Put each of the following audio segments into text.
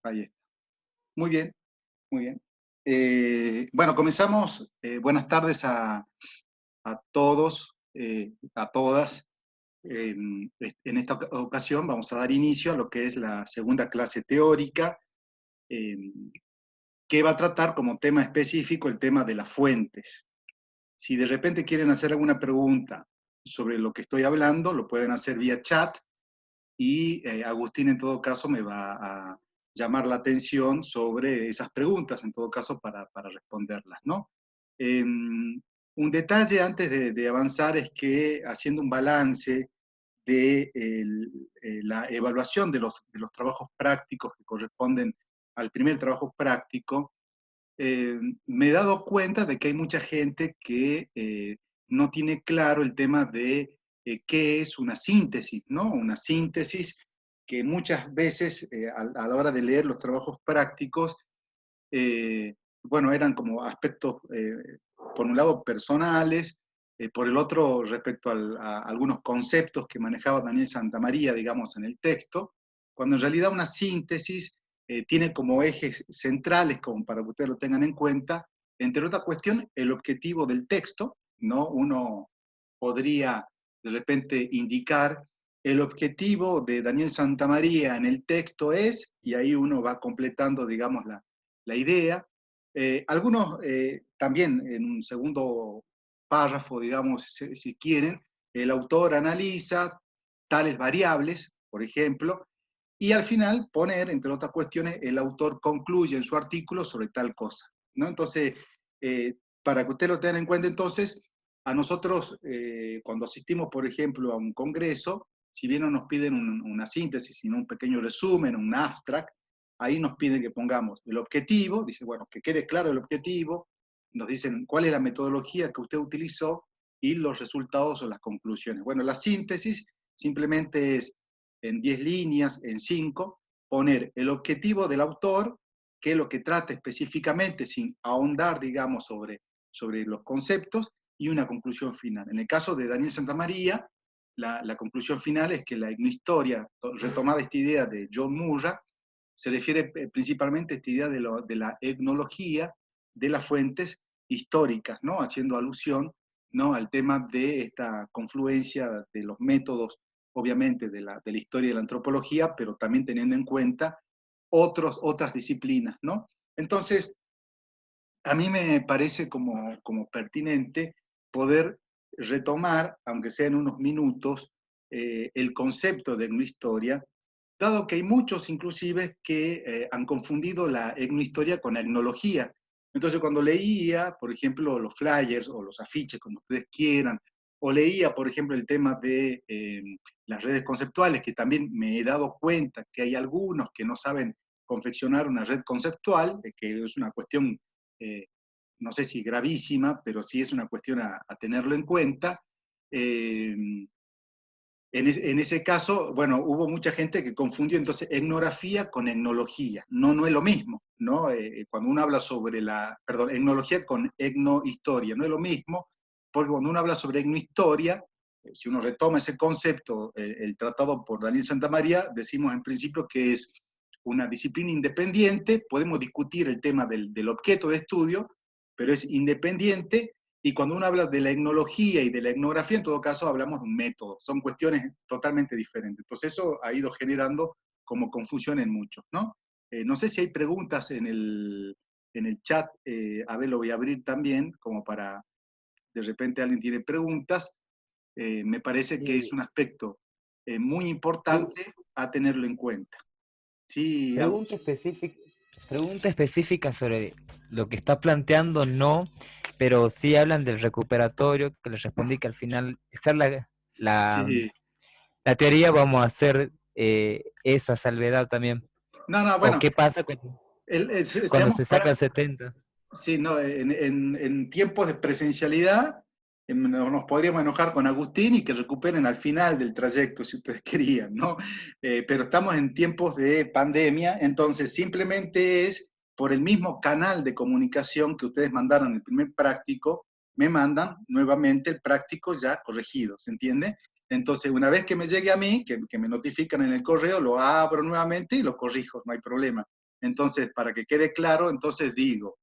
Ahí está. Muy bien, muy bien. Bueno, comenzamos. Buenas tardes a todos, a todas. En esta ocasión vamos a dar inicio a lo que es la segunda clase teórica, eh, que va a tratar como tema específico el tema de las fuentes. Si de repente quieren hacer alguna pregunta sobre lo que estoy hablando, lo pueden hacer vía chat y Agustín en todo caso me va a llamar la atención sobre esas preguntas, en todo caso para responderlas, ¿no? Un detalle antes de avanzar es que haciendo un balance de la evaluación de los trabajos prácticos que corresponden al primer trabajo práctico, me he dado cuenta de que hay mucha gente que no tiene claro el tema de qué es una síntesis, ¿no? Una síntesis que muchas veces a la hora de leer los trabajos prácticos, bueno, eran como aspectos, por un lado, personales, por el otro, respecto a algunos conceptos que manejaba Daniel Santamaría, digamos, en el texto, cuando en realidad una síntesis tiene como ejes centrales, como para que ustedes lo tengan en cuenta, entre otra cuestión, el objetivo del texto, ¿no? Uno podría de repente indicar el objetivo de Daniel Santamaría en el texto es, y ahí uno va completando, digamos, la idea. Algunos también en un segundo párrafo, digamos, si quieren, el autor analiza tales variables, por ejemplo, y al final poner, entre otras cuestiones, el autor concluye en su artículo sobre tal cosa, ¿no? Entonces, para que ustedes lo tengan en cuenta, entonces, a nosotros, cuando asistimos, por ejemplo, a un congreso, si bien no nos piden una síntesis, sino un pequeño resumen, un abstract, ahí nos piden que pongamos el objetivo, dice, bueno, que quede claro el objetivo, nos dicen cuál es la metodología que usted utilizó y los resultados o las conclusiones. Bueno, la síntesis simplemente es en 10 líneas, en 5, poner el objetivo del autor, que es lo que trata específicamente, sin ahondar, digamos, sobre los conceptos, y una conclusión final. En el caso de Daniel Santamaría, la conclusión final es que la etnohistoria, retomada esta idea de John Murray, se refiere principalmente a esta idea de la etnología de las fuentes históricas, ¿no? Haciendo alusión, ¿no?, al tema de esta confluencia de los métodos, obviamente, de la historia y de la antropología, pero también teniendo en cuenta otras disciplinas, ¿no? Entonces, a mí me parece como pertinente poder retomar, aunque sea en unos minutos, el concepto de etnohistoria, dado que hay muchos inclusive que han confundido la etnohistoria con la etnología. Entonces cuando leía, por ejemplo, los flyers o los afiches, como ustedes quieran, o leía, por ejemplo, el tema de las redes conceptuales, que también me he dado cuenta que hay algunos que no saben confeccionar una red conceptual, que es una cuestión, eh, no sé si gravísima, pero sí es una cuestión a tenerlo en cuenta. Eh, en ese caso, bueno, hubo mucha gente que confundió entonces etnografía con etnología. No, no es lo mismo, ¿no? Cuando uno habla sobre perdón, etnología con etnohistoria, no es lo mismo, porque cuando uno habla sobre etnohistoria, si uno retoma ese concepto, el tratado por Daniel Santamaría, decimos en principio que es una disciplina independiente, podemos discutir el tema del objeto de estudio, pero es independiente, y cuando uno habla de la etnología y de la etnografía, en todo caso hablamos de un método, son cuestiones totalmente diferentes. Entonces eso ha ido generando como confusión en muchos, ¿no? No sé si hay preguntas en el chat, a ver, lo voy a abrir también, como para, de repente alguien tiene preguntas. Me parece que es Sí, un aspecto muy pre- importante a tenerlo en cuenta. Sí, pregunta Agus. específica, pregunta específica sobre lo que está planteando, no, pero sí hablan del recuperatorio, que les respondí que al final, esa es la, Sí. la teoría, vamos a hacer esa salvedad también. No, no, ¿O bueno, qué pasa cuando seamos se saca el 70? sí, no, en tiempos de presencialidad nos podríamos enojar con Agustín y que recuperen al final del trayecto, si ustedes querían, ¿no? Pero estamos en tiempos de pandemia, entonces simplemente es por el mismo canal de comunicación que ustedes mandaron el primer práctico, me mandan nuevamente el práctico ya corregido, ¿se entiende? Entonces, una vez que me llegue a mí, que me notifican en el correo, lo abro nuevamente y lo corrijo, no hay problema. Entonces, para que quede claro, entonces digo,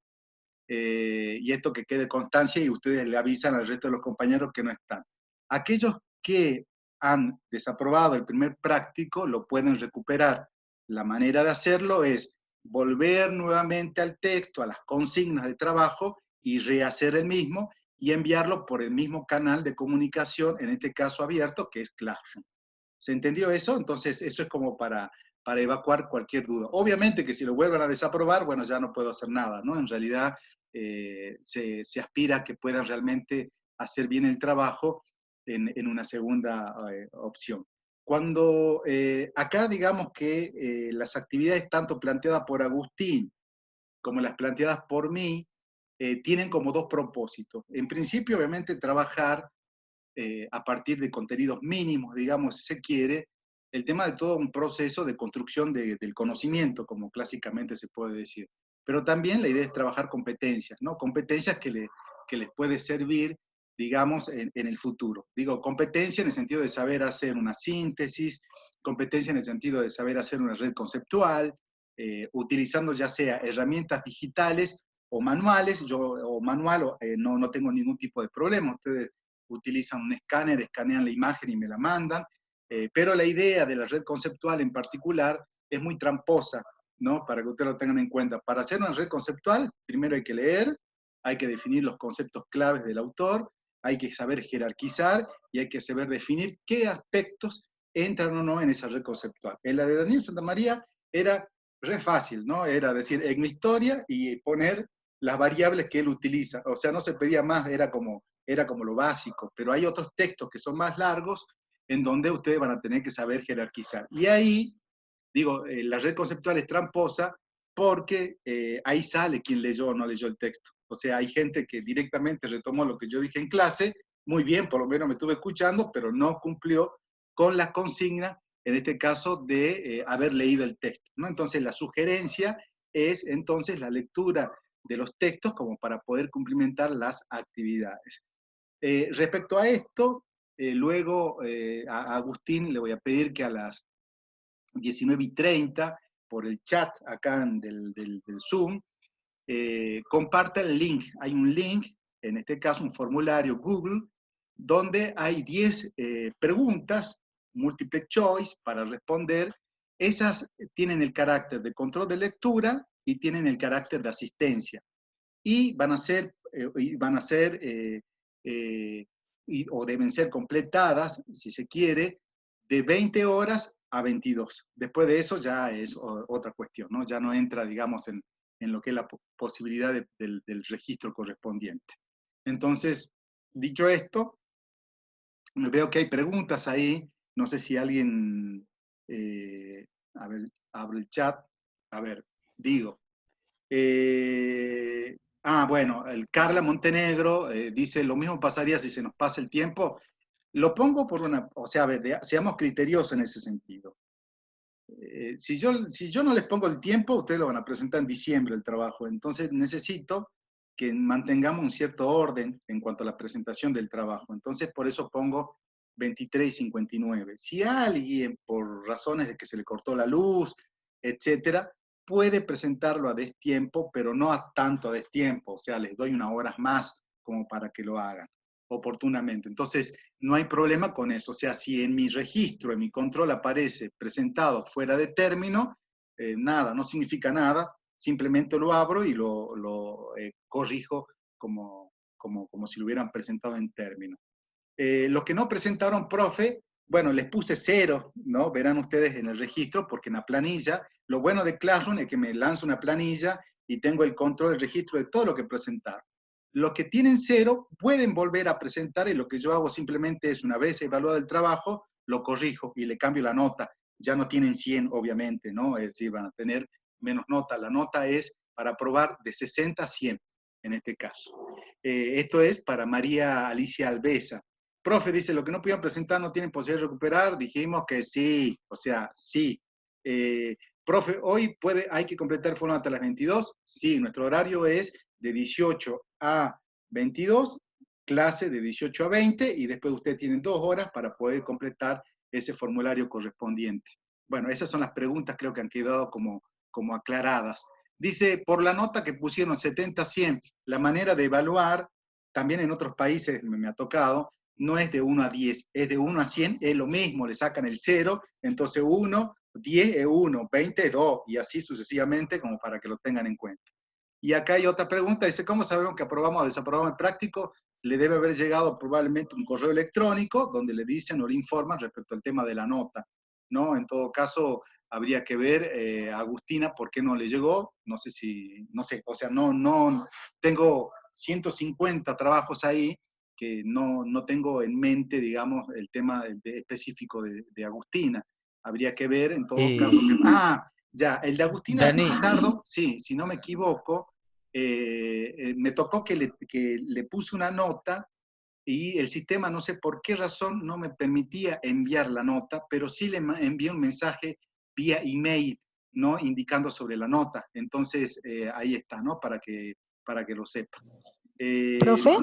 y esto que quede constancia y ustedes le avisan al resto de los compañeros que no están. Aquellos que han desaprobado el primer práctico lo pueden recuperar. La manera de hacerlo es volver nuevamente al texto, a las consignas de trabajo y rehacer el mismo y enviarlo por el mismo canal de comunicación, en este caso abierto, que es Classroom. ¿Se entendió eso? Entonces, eso es como para evacuar cualquier duda. Obviamente que si lo vuelvan a desaprobar, bueno, ya no puedo hacer nada, ¿no? En realidad, se aspira a que puedan realmente hacer bien el trabajo en una segunda opción. Cuando acá digamos que las actividades tanto planteadas por Agustín como las planteadas por mí, tienen como dos propósitos. En principio, obviamente, trabajar a partir de contenidos mínimos, digamos, si se quiere, el tema de todo un proceso de construcción del conocimiento, como clásicamente se puede decir. Pero también la idea es trabajar competencias, ¿no? Competencias que les puede servir, digamos, en el futuro. Digo, competencia en el sentido de saber hacer una síntesis, competencia en el sentido de saber hacer una red conceptual, utilizando ya sea herramientas digitales o manuales. Yo o manual no tengo ningún tipo de problema. Ustedes utilizan un escáner, escanean la imagen y me la mandan, pero la idea de la red conceptual en particular es muy tramposa, ¿no? Para que ustedes lo tengan en cuenta. Para hacer una red conceptual, primero hay que leer, hay que definir los conceptos claves del autor, hay que saber jerarquizar y hay que saber definir qué aspectos entran o no en esa red conceptual. En la de Daniel Santamaría era re fácil, ¿no? Era decir, en mi historia y poner las variables que él utiliza. O sea, no se pedía más, era como lo básico, pero hay otros textos que son más largos en donde ustedes van a tener que saber jerarquizar. Y ahí, digo, la red conceptual es tramposa porque ahí sale quién leyó o no leyó el texto. O sea, hay gente que directamente retomó lo que yo dije en clase, muy bien, por lo menos me estuve escuchando, pero no cumplió con la consigna, en este caso, de haber leído el texto, ¿no? Entonces, la sugerencia es entonces la lectura de los textos como para poder cumplimentar las actividades. Respecto a esto, luego a Agustín le voy a pedir que a las 19:30, por el chat acá del Zoom, comparta el link. Hay un link, en este caso un formulario Google, donde hay 10 preguntas, multiple choice, para responder. Esas tienen el carácter de control de lectura y tienen el carácter de asistencia. Y van a ser, o deben ser completadas, si se quiere, de 20 horas a 22. Después de eso ya es otra cuestión, ¿no? Ya no entra, digamos, en lo que es la posibilidad del registro correspondiente. Entonces, dicho esto, veo que hay preguntas ahí. No sé si alguien, a ver, abro el chat. A ver, digo. Bueno, el Carla Montenegro dice, lo mismo pasaría si se nos pasa el tiempo. Lo pongo por una, o sea, a ver, seamos criteriosos en ese sentido. Si yo no les pongo el tiempo, ustedes lo van a presentar en diciembre el trabajo. Entonces necesito que mantengamos un cierto orden en cuanto a la presentación del trabajo. Entonces por eso pongo 23:59. Si alguien, por razones de que se le cortó la luz, etcétera, puede presentarlo a destiempo, pero no a tanto a destiempo. O sea, les doy unas horas más como para que lo hagan oportunamente. Entonces, no hay problema con eso. O sea, si en mi registro, en mi control aparece presentado fuera de término, nada, no significa nada, simplemente lo abro y lo corrijo como si lo hubieran presentado en término. Los que no presentaron, profe, bueno, les puse 0, ¿no? Verán ustedes en el registro, porque en la planilla, lo bueno de Classroom es que me lanza una planilla y tengo el control del registro de todo lo que presentaron. Los que tienen 0 pueden volver a presentar y lo que yo hago simplemente es, una vez evaluado el trabajo, lo corrijo y le cambio la nota. Ya no tienen 100, obviamente, ¿no? Es decir, van a tener menos nota. La nota es para probar de 60 a 100, en este caso. Esto es para María Alicia Albesa. Profe, dice, lo que no pudieron presentar no tienen posibilidad de recuperar. Dijimos que sí, o sea, sí. Profe, hoy hay que completar el foro hasta las 22. Sí, nuestro horario es de 18 a 22, clase de 18 a 20, y después ustedes tienen 2 horas para poder completar ese formulario correspondiente. Bueno, esas son las preguntas, creo que han quedado como como aclaradas. Dice, por la nota que pusieron 70-100, la manera de evaluar, también en otros países me ha tocado, no es de 1 a 10, es de 1 a 100, es lo mismo, le sacan el 0, entonces 1, 10 es 1, 20 es 2, y así sucesivamente, como para que lo tengan en cuenta. Y acá hay otra pregunta, dice, ¿cómo sabemos que aprobamos o desaprobamos el práctico? Le debe haber llegado probablemente un correo electrónico donde le dicen o le informan respecto al tema de la nota, ¿no? En todo caso, habría que ver a Agustina por qué no le llegó, no sé si, no sé, o sea, no, tengo 150 trabajos ahí que no tengo en mente, digamos, el tema específico de Agustina. Habría que ver, en todo caso, ya, el de Agustina Dani, Lizardo, sí, si no me equivoco, me tocó que le puse una nota y el sistema, no sé por qué razón, no me permitía enviar la nota, pero sí le envié un mensaje vía email, ¿no? Indicando sobre la nota. Entonces, ahí está, ¿no? Para que lo sepa. ¿Profe?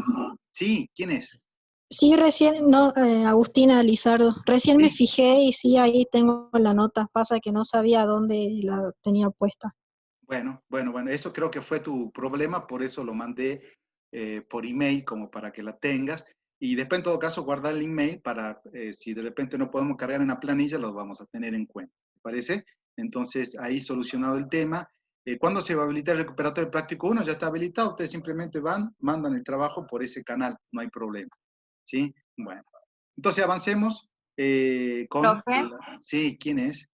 Sí, ¿quién es? Sí, recién, no, Agustina Lizardo. Recién me Sí. fijé y sí, ahí tengo la nota. Pasa que no sabía dónde la tenía puesta. Bueno, eso creo que fue tu problema, por eso lo mandé por email como para que la tengas. Y después, en todo caso, guardar el email para, si de repente no podemos cargar en la planilla, lo vamos a tener en cuenta. ¿Te parece? Entonces, ahí solucionado el tema. ¿Cuándo se va a habilitar el recuperatorio práctico 1? Ya está habilitado. Ustedes simplemente van, mandan el trabajo por ese canal. No hay problema. ¿Sí? Bueno. Entonces, avancemos con... Profe, Sí, ¿quién es?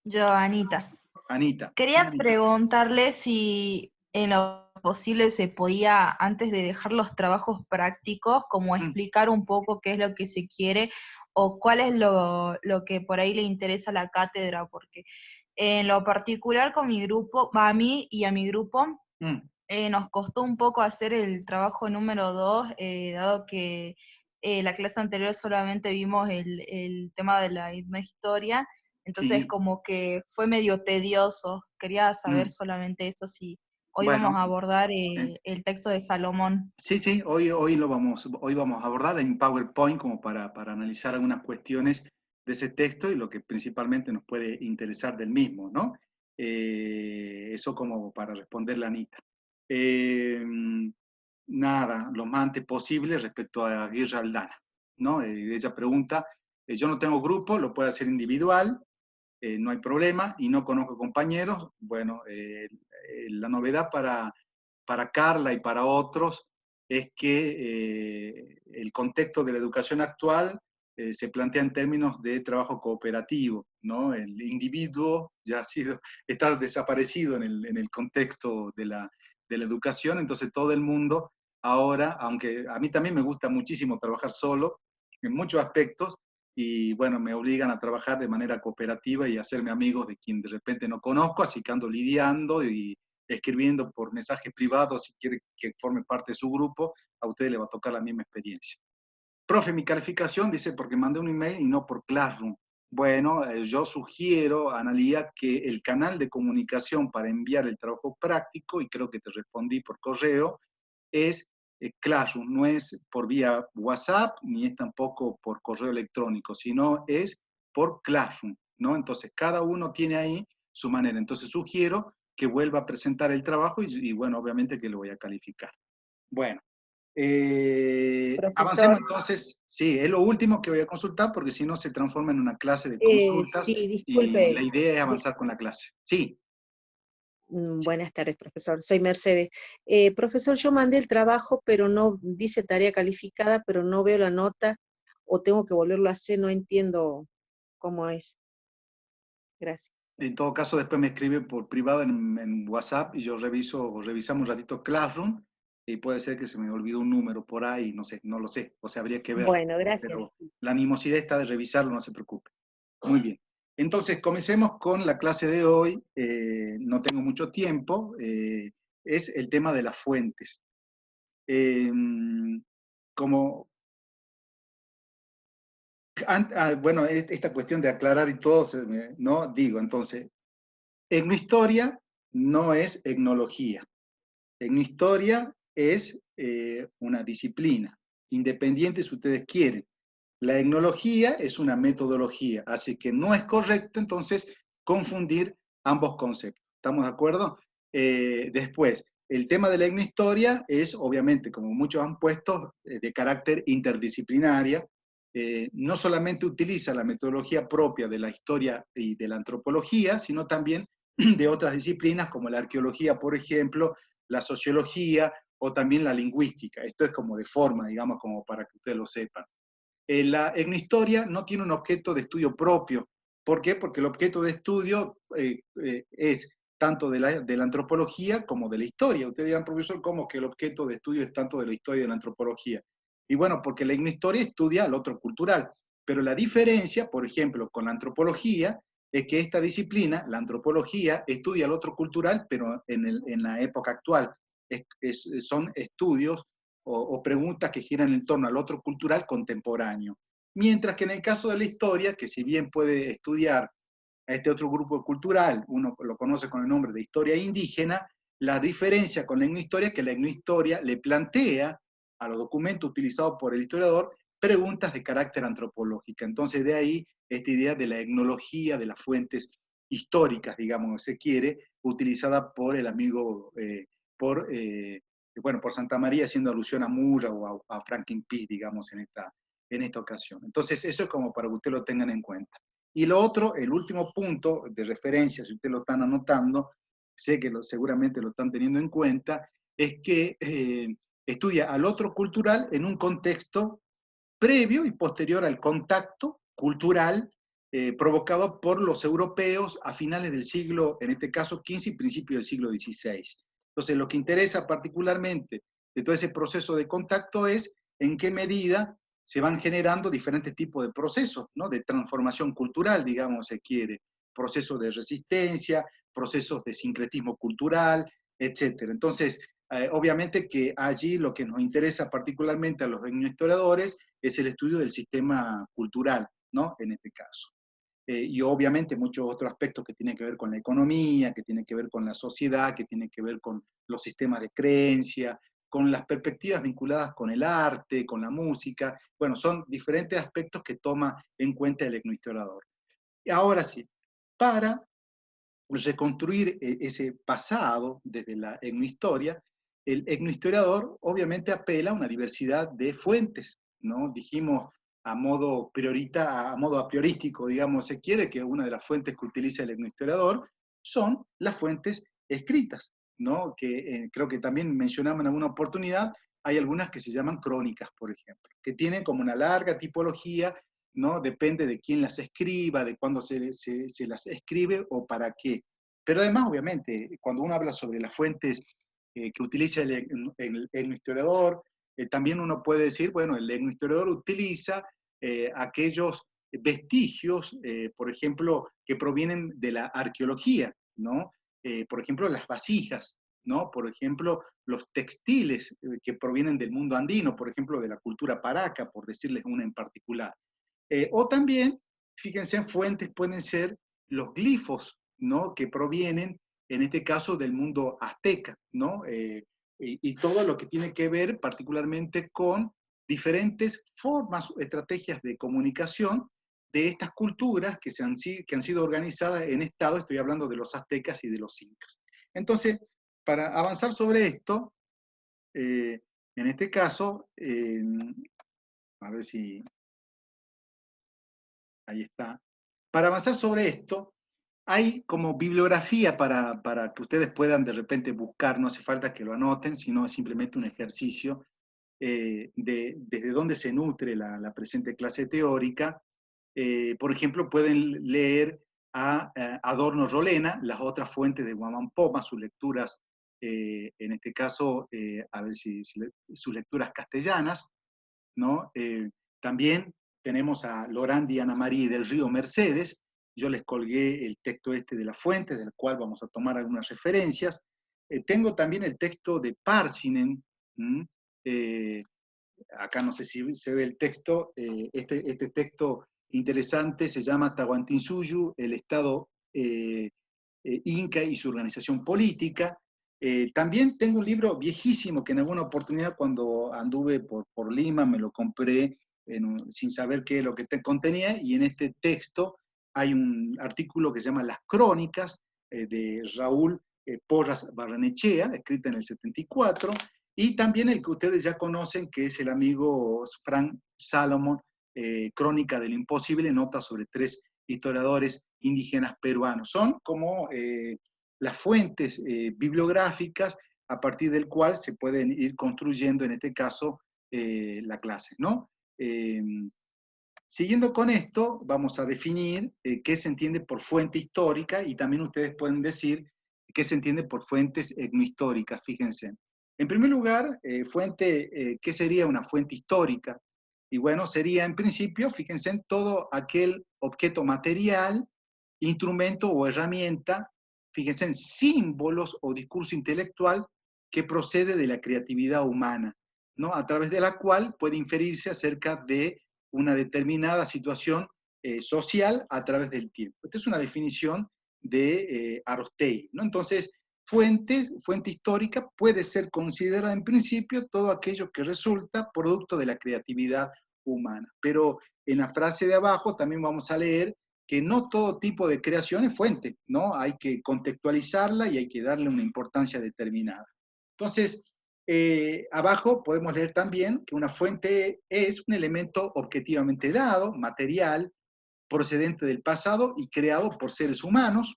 yo, Anita. Anita. Sí, Quería Anita. preguntarle si en lo posible se podía, antes de dejar los trabajos prácticos, como Mm, explicar un poco qué es lo que se quiere o cuál es lo que por ahí le interesa a la cátedra, porque en lo particular con mi grupo, a mí y a mi grupo, mm. nos costó un poco hacer el trabajo número 2, dado que la clase anterior solamente vimos el tema de la historia, entonces Sí. como que fue medio tedioso. Quería saber Mm. solamente eso, si hoy vamos Bueno, a abordar eh, el texto de Salomón. sí, hoy vamos a abordar en PowerPoint como para analizar algunas cuestiones de ese texto y lo que principalmente nos puede interesar del mismo, ¿no? Eso como para responderle a Anita. Eh, nada, lo más antes posible respecto a Guerra Aldana, ¿no? Ella pregunta, yo no tengo grupo, lo puede hacer individual, no hay problema, y no conozco compañeros. Bueno, la novedad para Carla y para otros es que el contexto de la educación actual se plantea en términos de trabajo cooperativo, ¿no? El individuo ya está desaparecido en el contexto de la educación, entonces todo el mundo ahora, aunque a mí también me gusta muchísimo trabajar solo, en muchos aspectos, y bueno, me obligan a trabajar de manera cooperativa y hacerme amigos de quien de repente no conozco, así que ando lidiando y escribiendo por mensajes privados si quiere que forme parte de su grupo, a usted le va a tocar la misma experiencia. Profe, mi calificación dice porque mandé un email y no por Classroom. Bueno, yo sugiero, Analía, que el canal de comunicación para enviar el trabajo práctico, y creo que te respondí por correo, es Classroom, no es por vía WhatsApp, ni es tampoco por correo electrónico, sino es por Classroom, ¿no? Entonces, cada uno tiene ahí su manera. Entonces, sugiero que vuelva a presentar el trabajo y bueno, obviamente que lo voy a calificar. Bueno, avancemos Profesor, entonces. Sí, es lo último que voy a consultar porque si no se transforma en una clase de consultas sí, y la disculpe. idea es dis- avanzar con la clase. Sí, Buenas tardes, profesor. Soy Mercedes. Profesor, yo mandé el trabajo, pero no dice tarea calificada, pero no veo la nota o tengo que volverlo a hacer, no entiendo cómo es. Gracias. en todo caso después me escribe por privado en WhatsApp y yo revisamos un ratito Classroom y puede ser que se me olvidó un número por ahí, no sé, no lo sé, o sea, habría que ver, Bueno, gracias. pero la animosidad está de revisarlo, no se preocupe. Muy bien. Entonces, comencemos con la clase de hoy. No tengo mucho tiempo. Es el tema de las fuentes. Eh, como, bueno, esta cuestión de aclarar y todo, ¿no? Digo, entonces, etnohistoria no es etnología. Etnohistoria es una disciplina, independiente si ustedes quieren. La etnología es una metodología, así que no es correcto entonces confundir ambos conceptos. ¿Estamos de acuerdo? Después, el tema de la etnohistoria es, obviamente, como muchos han puesto, de carácter interdisciplinaria. No solamente utiliza la metodología propia de la historia y de la antropología, sino también de otras disciplinas como la arqueología, por ejemplo, la sociología o también la lingüística. Esto es como de forma, digamos, como para que ustedes lo sepan. La etnohistoria no tiene un objeto de estudio propio. ¿Por qué? Porque el objeto de estudio es tanto de la antropología como de la historia. Ustedes dirán, profesor, ¿cómo que el objeto de estudio es tanto de la historia y de la antropología? Y bueno, porque la etnohistoria estudia al otro cultural. Pero la diferencia, por ejemplo, con la antropología, es que esta disciplina, la antropología, estudia al otro cultural, pero en la época actual. Son estudios o preguntas que giran en torno al otro cultural contemporáneo. Mientras que en el caso de la historia, que si bien puede estudiar a este otro grupo cultural, uno lo conoce con el nombre de historia indígena, la diferencia con la etnohistoria es que la etnohistoria le plantea a los documentos utilizados por el historiador preguntas de carácter antropológico. Entonces de ahí esta idea de la etnología, de las fuentes históricas, digamos, si se quiere, utilizada por el amigo, por Santa María, haciendo alusión a Murra o a Franklin Pease, digamos, en esta ocasión. Entonces, eso es como para que ustedes lo tengan en cuenta. Y lo otro, el último punto de referencia, si ustedes lo están anotando, sé que seguramente lo están teniendo en cuenta, es que estudia al otro cultural en un contexto previo y posterior al contacto cultural provocado por los europeos a finales del siglo, en este caso, XV y principio del siglo XVI. Entonces, lo que interesa particularmente de todo ese proceso de contacto es en qué medida se van generando diferentes tipos de procesos, ¿no? De transformación cultural, digamos, se quiere, procesos de resistencia, procesos de sincretismo cultural, etc. Entonces, obviamente que allí lo que nos interesa particularmente a los historiadores es el estudio del sistema cultural, ¿no? En este caso. Y obviamente muchos otros aspectos que tienen que ver con la economía, que tienen que ver con la sociedad, que tienen que ver con los sistemas de creencia, con las perspectivas vinculadas con el arte, con la música. Bueno, son diferentes aspectos que toma en cuenta el etnohistorador. Y ahora sí, para reconstruir ese pasado desde la etnohistoria, el etnohistoriador obviamente apela a una diversidad de fuentes, ¿no? Dijimos a modo a priorístico, digamos, se quiere, que una de las fuentes que utiliza el etnohistoriador son las fuentes escritas, ¿no? Que creo que también mencionamos en alguna oportunidad, hay algunas que se llaman crónicas, por ejemplo, que tienen como una larga tipología, ¿no? Depende de quién las escriba, de cuándo se las escribe o para qué. Pero además, obviamente, cuando uno habla sobre las fuentes que utiliza el etnohistoriador, también uno puede decir, bueno, el etnohistoriador utiliza aquellos vestigios, por ejemplo, que provienen de la arqueología, ¿no? Por ejemplo, las vasijas, ¿no? Por ejemplo, los textiles que provienen del mundo andino, por ejemplo, de la cultura paraca, por decirles una en particular. O también, fíjense, fuentes pueden ser los glifos, ¿no? Que provienen, en este caso, del mundo azteca, ¿no? Y todo lo que tiene que ver particularmente con diferentes formas o estrategias de comunicación de estas culturas que han sido organizadas en estado, estoy hablando de los aztecas y de los incas. Entonces, para avanzar sobre esto, en este caso, a ver si... Ahí está. Para avanzar sobre esto, hay como bibliografía para que ustedes puedan de repente buscar, no hace falta que lo anoten, sino es simplemente un ejercicio desde dónde se nutre la presente clase teórica. Por ejemplo, pueden leer a Adorno Rolena, las otras fuentes de Guamán Poma, sus lecturas, en este caso, a ver si sus lecturas castellanas, ¿no? También tenemos a Lorandi y Ana María del Río Mercedes. Yo les colgué el texto de la fuente, del cual vamos a tomar algunas referencias. Tengo también el texto de Parsinen. Acá no sé si se ve el texto. Este texto interesante se llama Tahuantinsuyu, el Estado Inca y su organización política. También tengo un libro viejísimo que en alguna oportunidad cuando anduve por Lima me lo compré sin saber qué es lo que contenía, y en este texto hay un artículo que se llama Las Crónicas, de Raúl Porras Barrenechea, escrita en el 74, y también el que ustedes ya conocen, que es el amigo Frank Salomon, Crónica de lo Imposible, nota sobre 3 historiadores indígenas peruanos. Son como las fuentes bibliográficas a partir del cual se pueden ir construyendo, en este caso, la clase, ¿no? Siguiendo con esto, vamos a definir qué se entiende por fuente histórica, y también ustedes pueden decir qué se entiende por fuentes etnohistóricas, fíjense. En primer lugar, ¿qué sería una fuente histórica? Y bueno, sería en principio, fíjense, en todo aquel objeto material, instrumento o herramienta, fíjense, en símbolos o discurso intelectual que procede de la creatividad humana, ¿no? A través de la cual puede inferirse acerca de una determinada situación social a través del tiempo. Esta es una definición de Aróstegui, ¿no? Entonces, fuente histórica puede ser considerada en principio todo aquello que resulta producto de la creatividad humana. Pero en la frase de abajo también vamos a leer que no todo tipo de creación es fuente, ¿no? Hay que contextualizarla y hay que darle una importancia determinada. Entonces, abajo podemos leer también que una fuente es un elemento objetivamente dado, material, procedente del pasado y creado por seres humanos.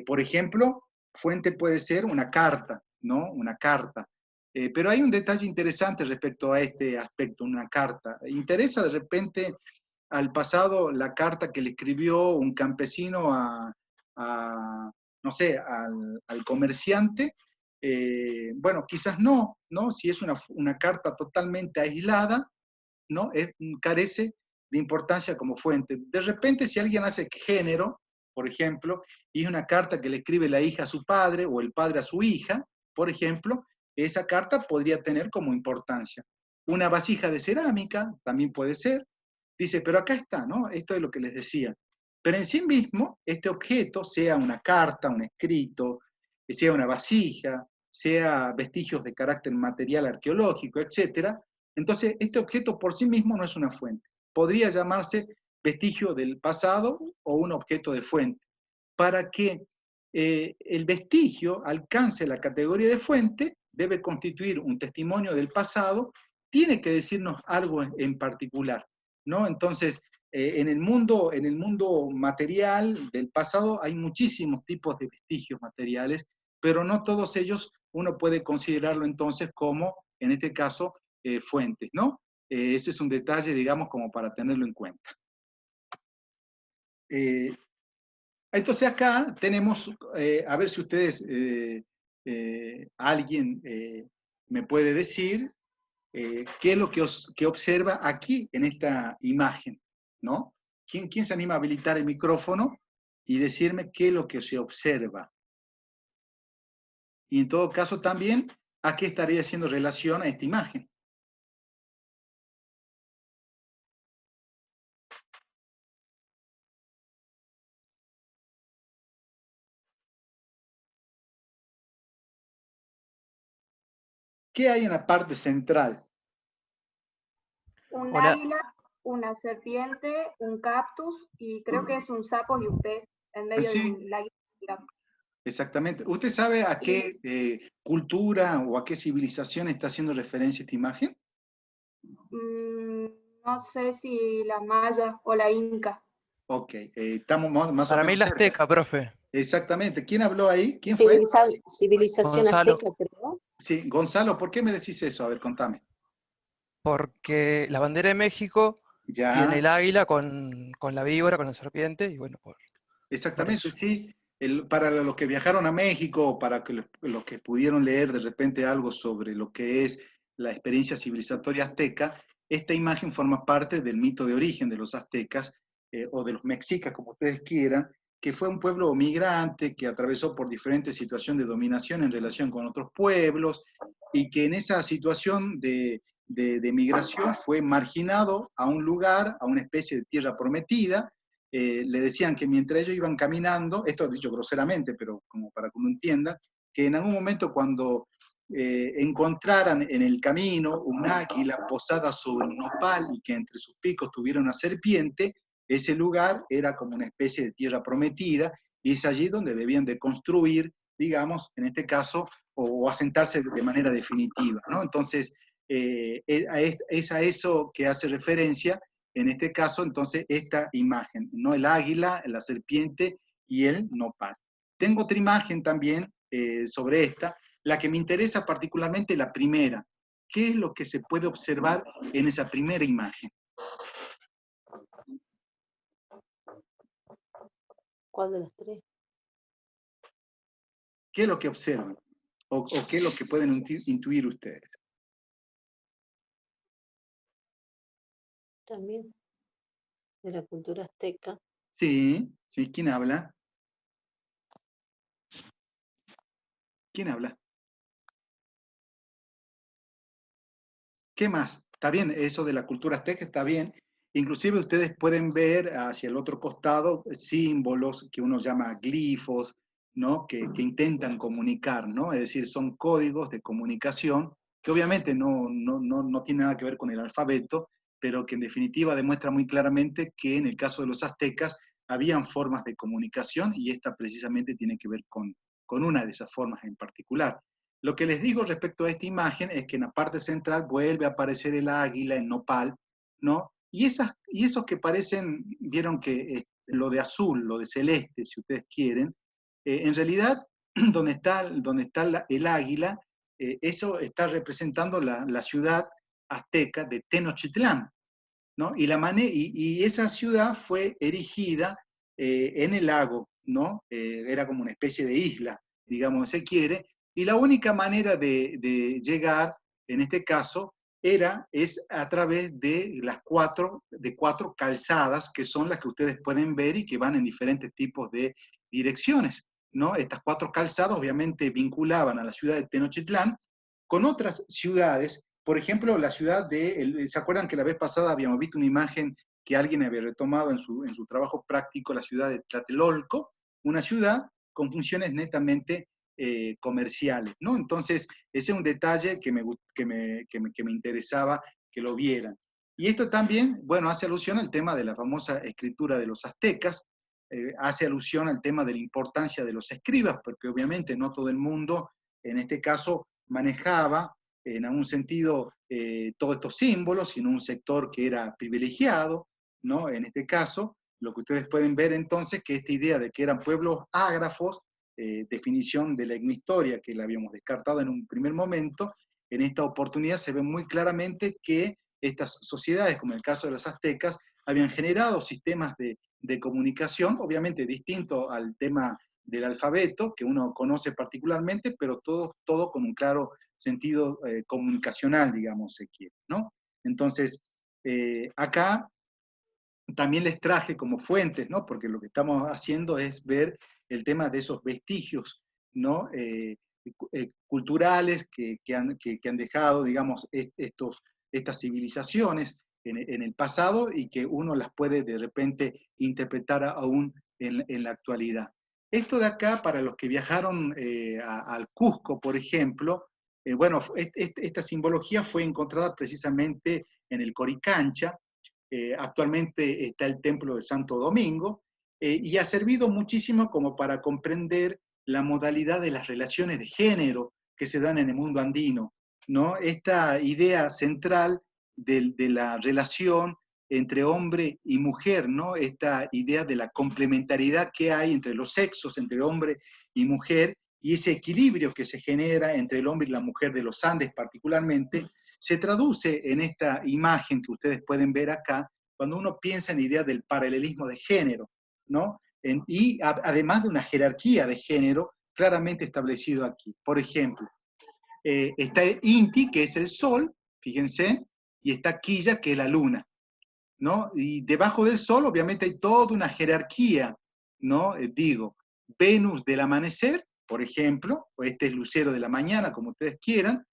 Por ejemplo, fuente puede ser una carta, ¿no? Una carta. Pero hay un detalle interesante respecto a este aspecto, una carta. ¿Interesa de repente al pasado la carta que le escribió un campesino no sé, al comerciante? Bueno, quizás no, ¿no? Si es una carta totalmente aislada, ¿no? Carece de importancia como fuente. De repente, si alguien hace género, por ejemplo, y es una carta que le escribe la hija a su padre o el padre a su hija, por ejemplo, esa carta podría tener como importancia. Una vasija de cerámica también puede ser. Dice, pero acá está, ¿no? Esto es lo que les decía. Pero en sí mismo, este objeto, sea una carta, un escrito, sea una vasija, sea vestigios de carácter material arqueológico, etc., entonces este objeto por sí mismo no es una fuente. Podría llamarse vestigio del pasado o un objeto de fuente. Para que el vestigio alcance la categoría de fuente, debe constituir un testimonio del pasado, tiene que decirnos algo en particular, ¿no? Entonces, en el mundo material del pasado hay muchísimos tipos de vestigios materiales, pero no todos ellos uno puede considerarlo entonces como, en este caso, fuentes, ¿no? Ese es un detalle, digamos, como para tenerlo en cuenta. Entonces acá tenemos, a ver si ustedes, alguien me puede decir qué es lo que observa aquí en esta imagen, ¿no? ¿Quién se anima a habilitar el micrófono y decirme qué es lo que se observa? Y en todo caso también, ¿a qué estaría haciendo relación a esta imagen? ¿Qué hay en la parte central? Un águila, una serpiente, un cactus y creo que es un sapo y un pez en medio de un lago. Exactamente. ¿Usted sabe a qué cultura o a qué civilización está haciendo referencia esta imagen? No sé si la maya o la inca. Ok, estamos más o menos Para mí la cerca. azteca, profe. Exactamente. ¿Quién habló ahí? ¿Quién fue? Civilización Gonzalo. azteca, creo. Sí, Gonzalo, ¿por qué me decís eso? A ver, contame. Porque la bandera de México Ya. tiene el águila con la víbora, con la serpiente, y bueno, Exactamente, por eso. sí. Para los que viajaron a México, para que los que pudieron leer de repente algo sobre lo que es la experiencia civilizatoria azteca, esta imagen forma parte del mito de origen de los aztecas, o de los mexicas, como ustedes quieran, que fue un pueblo migrante que atravesó por diferentes situaciones de dominación en relación con otros pueblos, y que en esa situación de migración fue marginado a un lugar, a una especie de tierra prometida. Le decían que mientras ellos iban caminando, esto dicho groseramente, pero como para que uno entienda, que en algún momento cuando encontraran en el camino un águila posada sobre un nopal y que entre sus picos tuviera una serpiente, ese lugar era como una especie de tierra prometida, y es allí donde debían de construir, digamos, en este caso, o asentarse de manera definitiva, ¿no? Entonces, es a eso que hace referencia, en este caso, entonces, esta imagen, ¿no? El águila, la serpiente y el nopal. Tengo otra imagen también sobre esta, la que me interesa particularmente la primera. ¿Qué es lo que se puede observar en esa primera imagen? ¿Cuál de las tres? ¿Qué es lo que observan? ¿O qué es lo que pueden intuir ustedes? También de la cultura azteca. Sí, sí, ¿quién habla? ¿Quién habla? ¿Qué más? Está bien, eso de la cultura azteca está bien. Inclusive ustedes pueden ver hacia el otro costado símbolos que uno llama glifos, ¿no? Que intentan comunicar, ¿no? Es decir, son códigos de comunicación que obviamente no tienen nada que ver con el alfabeto, pero que en definitiva demuestra muy claramente que en el caso de los aztecas habían formas de comunicación y esta precisamente tiene que ver con una de esas formas en particular. Lo que les digo respecto a esta imagen es que en la parte central vuelve a aparecer el águila, el nopal, ¿no? Y esos que parecen, vieron que lo de azul, lo de celeste, si ustedes quieren, en realidad, donde está el águila, eso está representando la ciudad azteca de Tenochtitlán, ¿no? Y esa ciudad fue erigida en el lago, ¿no? Era como una especie de isla, digamos, si se quiere, y la única manera de llegar, en este caso, es a través de cuatro calzadas, que son las que ustedes pueden ver y que van en diferentes tipos de direcciones, ¿no? Estas cuatro calzadas obviamente vinculaban a la ciudad de Tenochtitlán con otras ciudades. Por ejemplo, la ciudad ¿se acuerdan que la vez pasada habíamos visto una imagen que alguien había retomado en su trabajo práctico, la ciudad de Tlatelolco, una ciudad con funciones netamente comerciales, ¿no? Entonces, ese es un detalle que me interesaba que lo vieran. Y esto también, bueno, hace alusión al tema de la famosa escritura de los aztecas, hace alusión al tema de la importancia de los escribas, porque obviamente no todo el mundo, en este caso, manejaba en algún sentido todos estos símbolos, sino un sector que era privilegiado, ¿no? En este caso, lo que ustedes pueden ver entonces, que esta idea de que eran pueblos ágrafos, definición de la etnohistoria que la habíamos descartado en un primer momento, en esta oportunidad se ve muy claramente que estas sociedades, como en el caso de los aztecas, habían generado sistemas de comunicación, obviamente distinto al tema del alfabeto, que uno conoce particularmente, pero todo con un claro sentido comunicacional, digamos, se quiere, ¿no? Entonces, acá también les traje como fuentes, ¿no? Porque lo que estamos haciendo es ver el tema de esos vestigios, ¿no? Culturales que han dejado, digamos, estas civilizaciones en el pasado y que uno las puede de repente interpretar aún en la actualidad. Esto de acá, para los que viajaron al Cusco, por ejemplo, bueno, esta simbología fue encontrada precisamente en el Coricancha. Actualmente está el Templo de Santo Domingo, y ha servido muchísimo como para comprender la modalidad de las relaciones de género que se dan en el mundo andino, ¿no? Esta idea central de la relación entre hombre y mujer, ¿no? Esta idea de la complementariedad que hay entre los sexos, entre hombre y mujer, y ese equilibrio que se genera entre el hombre y la mujer de los Andes particularmente, se traduce en esta imagen que ustedes pueden ver acá, cuando uno piensa en la idea del paralelismo de género, ¿no? Además de una jerarquía de género claramente establecido aquí. Por ejemplo, está Inti, que es el sol, fíjense, y está Quilla, que es la luna, ¿no? Y debajo del sol, obviamente, hay toda una jerarquía, ¿no? Digo, Venus del amanecer, por ejemplo, o este es Lucero de la mañana, como ustedes quieran.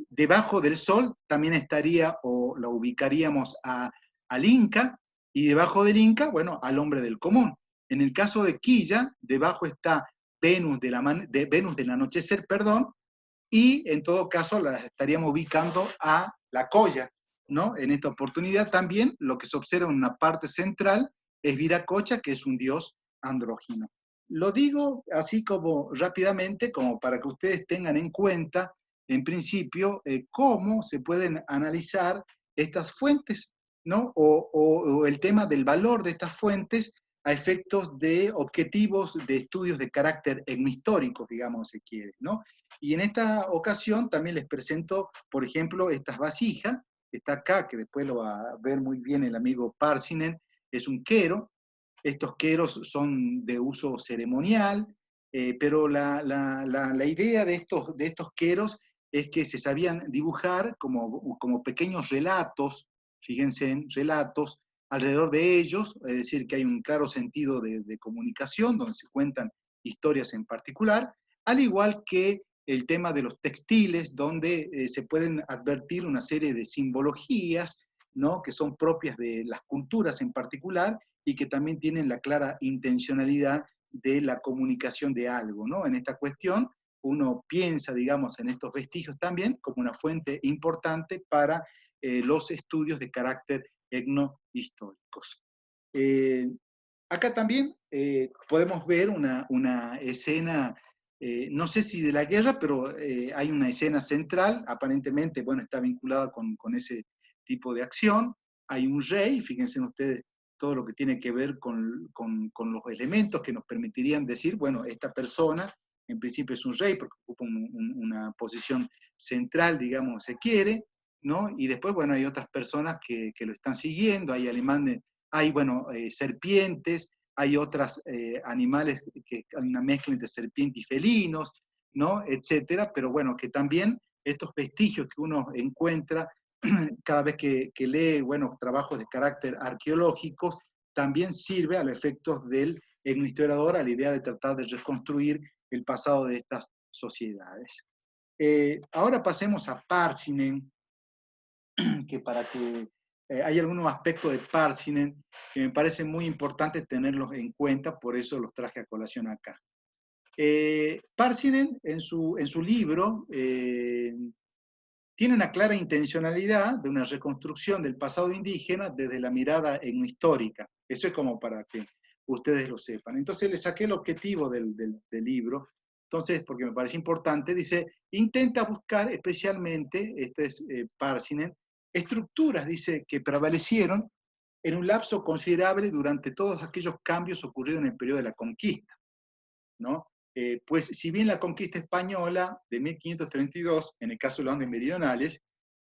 Debajo del sol también estaría, o lo ubicaríamos al Inca, y debajo del Inca, bueno, al hombre del común. En el caso de Quilla, debajo está Venus del anochecer, perdón, y en todo caso la estaríamos ubicando a la Colla, ¿no? En esta oportunidad también lo que se observa en una parte central es Viracocha, que es un dios andrógino. Lo digo así como rápidamente, como para que ustedes tengan en cuenta, en principio, cómo se pueden analizar estas fuentes, ¿no? O el tema del valor de estas fuentes a efectos de objetivos de estudios de carácter etnohistóricos, digamos, si se quiere, ¿no? Y en esta ocasión también les presento, por ejemplo, estas vasijas, está acá, que después lo va a ver muy bien el amigo Pärssinen, es un quero. Estos queros son de uso ceremonial, pero la idea de estos queros es que se sabían dibujar como pequeños relatos, fíjense en relatos, alrededor de ellos, es decir, que hay un claro sentido de comunicación, donde se cuentan historias en particular, al igual que el tema de los textiles, donde se pueden advertir una serie de simbologías, ¿no?, que son propias de las culturas en particular, y que también tienen la clara intencionalidad de la comunicación de algo, ¿no? En esta cuestión, uno piensa, digamos, en estos vestigios también como una fuente importante para los estudios de carácter etnohistóricos. Acá también podemos ver una escena, no sé si de la guerra, pero hay una escena central, aparentemente, bueno, está vinculada con ese tipo de acción. Hay un rey, fíjense ustedes todo lo que tiene que ver con los elementos que nos permitirían decir, bueno, esta persona en principio es un rey porque ocupa una posición central, digamos, se quiere, ¿no? Y después, bueno, hay otras personas que lo están siguiendo, hay alemanes, hay, bueno, serpientes, hay otros animales, que hay una mezcla entre serpiente y felinos, ¿no? Etcétera, pero bueno, que también estos vestigios que uno encuentra cada vez que lee, bueno, trabajos de carácter arqueológicos, también sirve a los efectos del etnohistoriador a la idea de tratar de reconstruir el pasado de estas sociedades. Ahora pasemos a Pärssinen, que para que hay algunos aspectos de Pärssinen que me parece muy importante tenerlos en cuenta, por eso los traje a colación acá. Pärssinen en su libro tiene una clara intencionalidad de una reconstrucción del pasado indígena desde la mirada etnohistórica. Eso es como para que ustedes lo sepan. Entonces le saqué el objetivo del libro, entonces, porque me parece importante, dice, intenta buscar especialmente, este es Pärssinen, estructuras, dice, que prevalecieron en un lapso considerable durante todos aquellos cambios ocurridos en el periodo de la conquista, ¿no? Pues si bien la conquista española de 1532, en el caso de los Andes meridionales,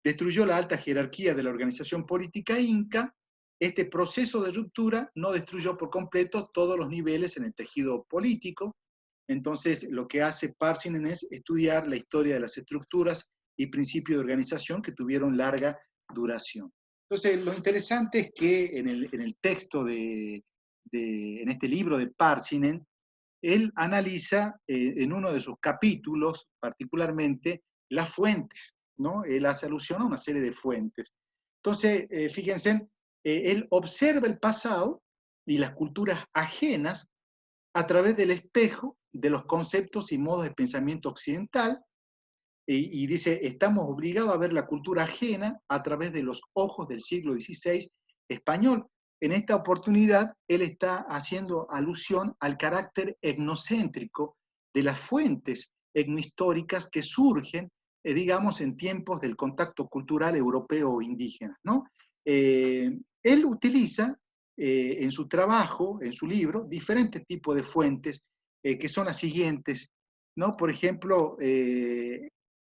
destruyó la alta jerarquía de la organización política inca, este proceso de ruptura no destruyó por completo todos los niveles en el tejido político. Entonces, lo que hace Pärssinen es estudiar la historia de las estructuras y principios de organización que tuvieron larga duración. Entonces, lo interesante es que en el texto en este libro de Pärssinen, él analiza en uno de sus capítulos, particularmente, las fuentes, ¿no? Él hace alusión a una serie de fuentes. Entonces, fíjense, él observa el pasado y las culturas ajenas a través del espejo de los conceptos y modos de pensamiento occidental, y dice, estamos obligados a ver la cultura ajena a través de los ojos del siglo XVI español. En esta oportunidad, él está haciendo alusión al carácter etnocéntrico de las fuentes etnohistóricas que surgen, digamos, en tiempos del contacto cultural europeo o indígena, ¿no? Él utiliza en su trabajo, en su libro, diferentes tipos de fuentes que son las siguientes, ¿no? Por ejemplo,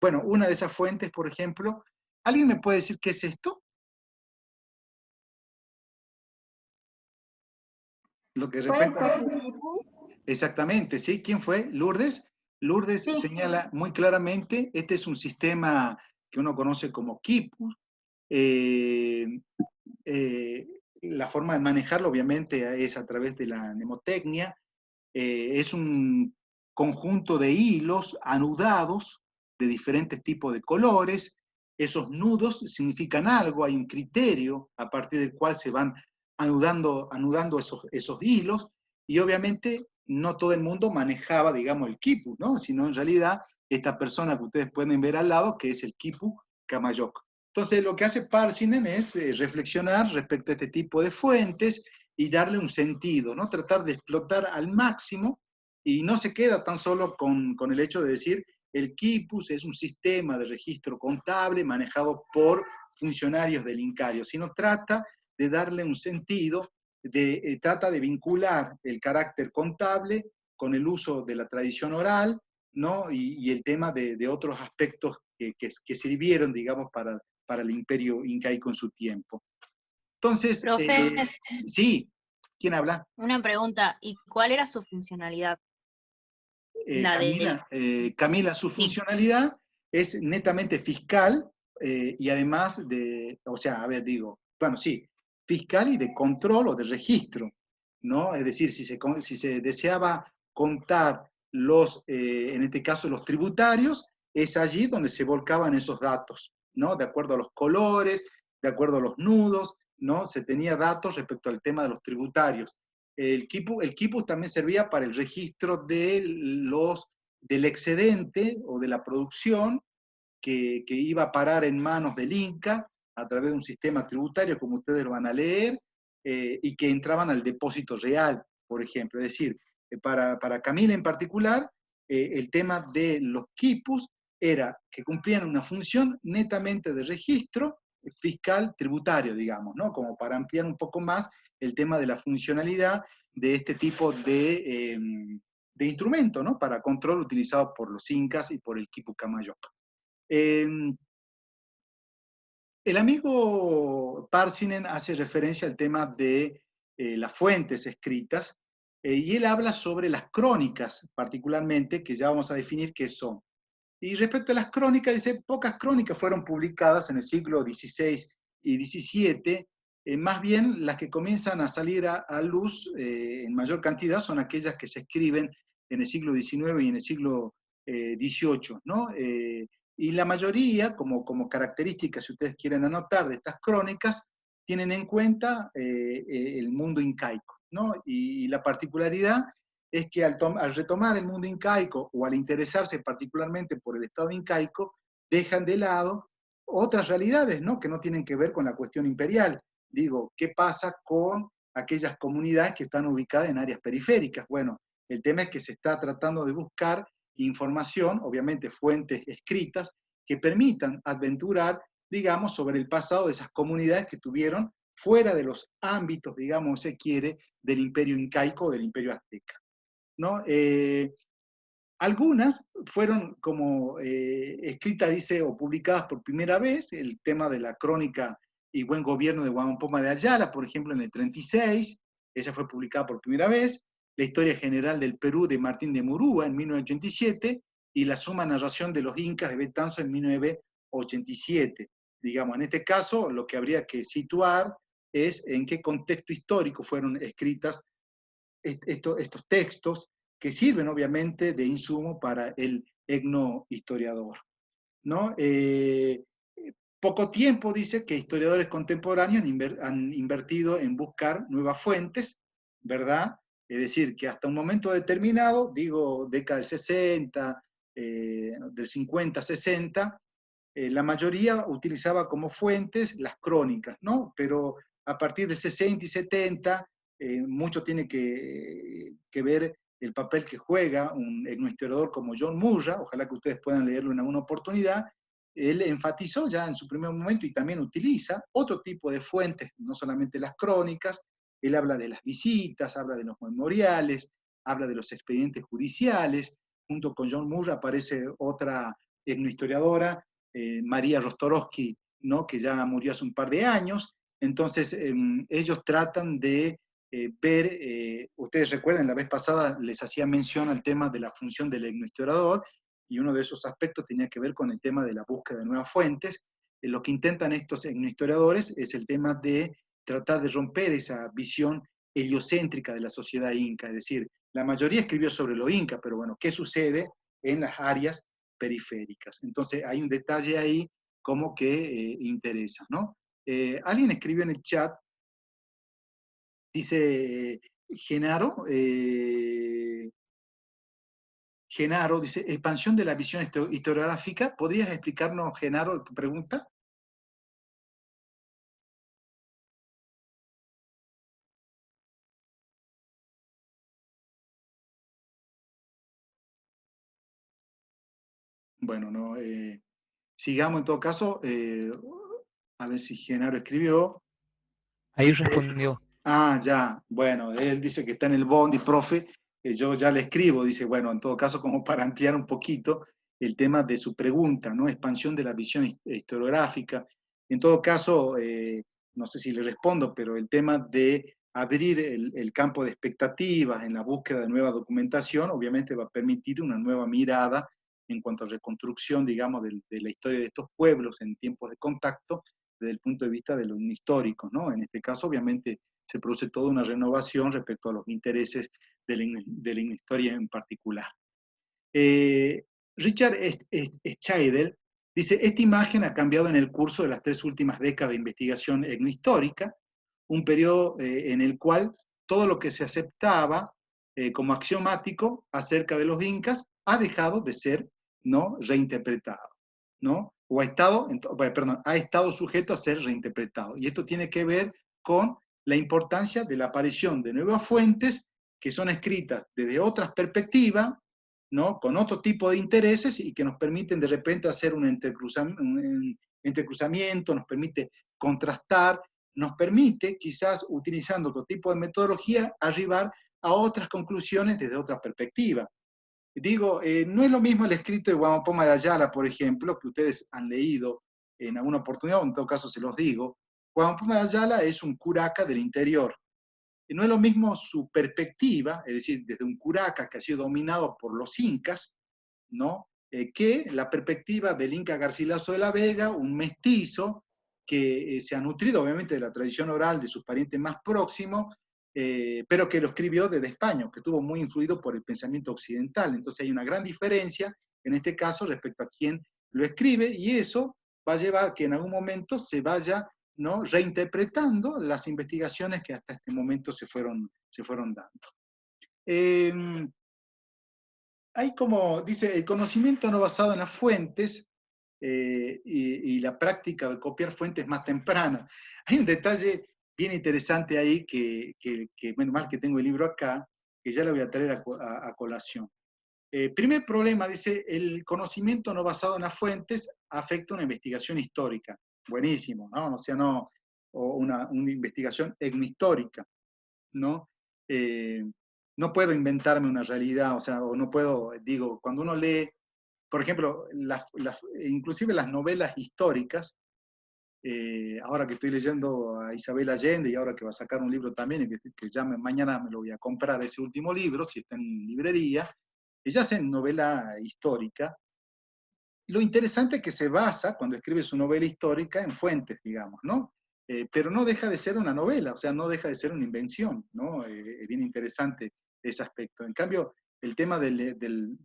bueno, una de esas fuentes, por ejemplo, ¿alguien me puede decir qué es esto? Lo que de repente... Exactamente, ¿sí? ¿Quién fue? ¿Lourdes? Lourdes Sí. Señala muy claramente, este es un sistema que uno conoce como quipu. La forma de manejarlo, obviamente, es a través de la mnemotecnia. Es un conjunto de hilos anudados de diferentes tipos de colores. Esos nudos significan algo, hay un criterio a partir del cual se van anudando esos hilos, y obviamente no todo el mundo manejaba, digamos, el quipu, ¿no? Sino en realidad esta persona que ustedes pueden ver al lado, que es el quipu Camayoc. Entonces lo que hace Pärssinen es reflexionar respecto a este tipo de fuentes y darle un sentido, ¿no? Tratar de explotar al máximo Y no se queda tan solo con el hecho de decir el quipus es un sistema de registro contable manejado por funcionarios del INCARIO, sino trata de darle un sentido, trata de vincular el carácter contable con el uso de la tradición oral, ¿no? Y el tema de otros aspectos que sirvieron, digamos, para el imperio incaico en su tiempo. Entonces, Profe, sí, ¿quién habla? una pregunta, ¿y cuál era su funcionalidad? La del... Camila, su Sí. funcionalidad es netamente fiscal y además o sea, a ver, digo, bueno, sí, fiscal y de control o de registro, ¿no? Es decir, si se deseaba contar en este caso, los tributarios, es allí donde se volcaban esos datos, ¿no? De acuerdo a los colores, de acuerdo a los nudos, ¿no? Se tenía datos respecto al tema de los tributarios. El quipus también servía para el registro del excedente o de la producción que iba a parar en manos del Inca a través de un sistema tributario, como ustedes lo van a leer, y que entraban al depósito real, por ejemplo. Es decir, para Camila en particular, el tema de los quipus era que cumplían una función netamente de registro fiscal tributario, digamos, ¿no? Como para ampliar un poco más el tema de la funcionalidad de este tipo de instrumento, ¿no? Para control utilizado por los incas y por el quipu camayoc. El amigo Parsinen hace referencia al tema de las fuentes escritas y él habla sobre las crónicas, particularmente, que ya vamos a definir qué son. Y respecto a las crónicas, dice, pocas crónicas fueron publicadas en el siglo XVI y XVII, más bien las que comienzan a salir a luz en mayor cantidad son aquellas que se escriben en el siglo XIX y en el siglo XVIII, ¿no? Y la mayoría, como características, si ustedes quieren anotar, de estas crónicas, tienen en cuenta el mundo incaico, ¿no? Y la particularidad es que al retomar el mundo incaico o al interesarse particularmente por el Estado incaico, dejan de lado otras realidades, ¿no? Que no tienen que ver con la cuestión imperial. Digo, ¿qué pasa con aquellas comunidades que están ubicadas en áreas periféricas? Bueno, el tema es que se está tratando de buscar información, obviamente fuentes escritas, que permitan aventurar, digamos, sobre el pasado de esas comunidades que tuvieron fuera de los ámbitos, digamos, se quiere, del imperio incaico o del imperio azteca, ¿no? Algunas fueron como escritas, dice, o publicadas por primera vez, el tema de la crónica y buen gobierno de Huamampoma de Ayala, por ejemplo, en el 36, esa fue publicada por primera vez, la historia general del Perú de Martín de Murúa en 1987, y la suma narración de los incas de Betanzo en 1987. Digamos, en este caso, lo que habría que situar es en qué contexto histórico fueron escritas estos textos, que sirven obviamente de insumo para el etnohistoriador, ¿no? Poco tiempo dice que historiadores contemporáneos han invertido en buscar nuevas fuentes, ¿verdad? Es decir, que hasta un momento determinado, digo, década del 60, del 50, 60, la mayoría utilizaba como fuentes las crónicas, ¿no? Pero a partir de 60 y 70, mucho tiene que ver el papel que juega un historiador como John Murra, ojalá que ustedes puedan leerlo en alguna oportunidad. Él enfatizó ya en su primer momento y también utiliza otro tipo de fuentes, no solamente las crónicas. Él habla de las visitas, habla de los memoriales, habla de los expedientes judiciales. Junto con John Murra aparece otra etnohistoriadora, María Rostorowski, ¿no? Que ya murió hace un par de años. Entonces, ellos tratan de ver, ustedes recuerden, la vez pasada les hacía mención al tema de la función del etnohistorador, y uno de esos aspectos tenía que ver con el tema de la búsqueda de nuevas fuentes. Lo que intentan estos etnohistoriadores es el tema de tratar de romper esa visión heliocéntrica de la sociedad inca, es decir, la mayoría escribió sobre lo inca, pero bueno, ¿qué sucede en las áreas periféricas? Entonces hay un detalle ahí como que interesa, ¿no? Alguien escribió en el chat, dice Genaro, Genaro dice, expansión de la visión historiográfica. ¿Podrías explicarnos, Genaro, tu pregunta? Bueno, no, sigamos en todo caso, a ver si Genaro escribió. Ahí respondió. Ah, ya, bueno, él dice que está en el bondi, profe, yo ya le escribo, dice, bueno, en todo caso, como para ampliar un poquito el tema de su pregunta, ¿no? Expansión de la visión historiográfica. En todo caso, no sé si le respondo, pero el tema de abrir el campo de expectativas en la búsqueda de nueva documentación, obviamente va a permitir una nueva mirada en cuanto a reconstrucción, digamos, de la historia de estos pueblos en tiempos de contacto, desde el punto de vista de los históricos, ¿no? En este caso, obviamente, se produce toda una renovación respecto a los intereses de la historia en particular. Richard Scheidel dice, esta imagen ha cambiado en el curso de las 3 últimas décadas de investigación etnohistórica, un periodo en el cual todo lo que se aceptaba como axiomático acerca de los incas ha dejado de ser, ¿no?, reinterpretado, ¿no? O ha estado sujeto a ser reinterpretado. Y esto tiene que ver con la importancia de la aparición de nuevas fuentes que son escritas desde otras perspectivas, ¿no?, con otro tipo de intereses y que nos permiten de repente hacer un entrecruzamiento, nos permite contrastar, nos permite, quizás utilizando otro tipo de metodología, arribar a otras conclusiones desde otra perspectiva. Digo, no es lo mismo el escrito de Huamapoma de Ayala, por ejemplo, que ustedes han leído en alguna oportunidad, o en todo caso se los digo. Huamapoma de Ayala es un curaca del interior. Y no es lo mismo su perspectiva, es decir, desde un curaca que ha sido dominado por los incas, ¿no?, que la perspectiva del Inca Garcilaso de la Vega, un mestizo que se ha nutrido obviamente de la tradición oral de sus parientes más próximos, pero que lo escribió desde España, que estuvo muy influido por el pensamiento occidental. Entonces hay una gran diferencia en este caso respecto a quién lo escribe, y eso va a llevar que en algún momento se vaya, ¿no?, reinterpretando las investigaciones que hasta este momento se fueron dando. Hay como, dice, el conocimiento no basado en las fuentes y la práctica de copiar fuentes más tempranas. Hay un detalle bien interesante ahí que menos mal que tengo el libro acá, que ya lo voy a traer a colación. Primer problema, dice, el conocimiento no basado en las fuentes afecta una investigación histórica. Buenísimo, ¿no? O sea, no, o una investigación etnohistórica, ¿no? No puedo inventarme una realidad, o sea, o no puedo, digo, cuando uno lee, por ejemplo, inclusive las novelas históricas, ahora que estoy leyendo a Isabel Allende y ahora que va a sacar un libro también, que ya mañana me lo voy a comprar ese último libro, si está en librería, ella hace novela histórica. Lo interesante es que se basa, cuando escribe su novela histórica, en fuentes, digamos, ¿no? Pero no deja de ser una novela, o sea, no deja de ser una invención, ¿no? Es bien interesante ese aspecto. En cambio, el tema del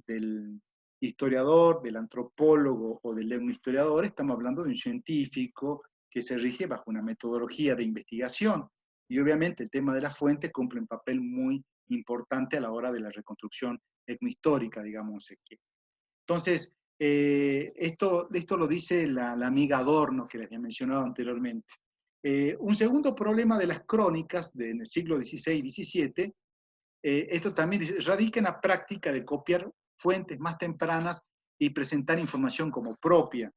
historiador, del antropólogo o del etnohistoriador, estamos hablando de un científico que se rige bajo una metodología de investigación. Y obviamente el tema de las fuentes cumple un papel muy importante a la hora de la reconstrucción etnohistórica, digamos. Entonces, esto lo dice la amiga Adorno, que les había mencionado anteriormente. Un segundo problema de las crónicas del siglo XVI y XVII, esto también dice, radica en la práctica de copiar fuentes más tempranas y presentar información como propia,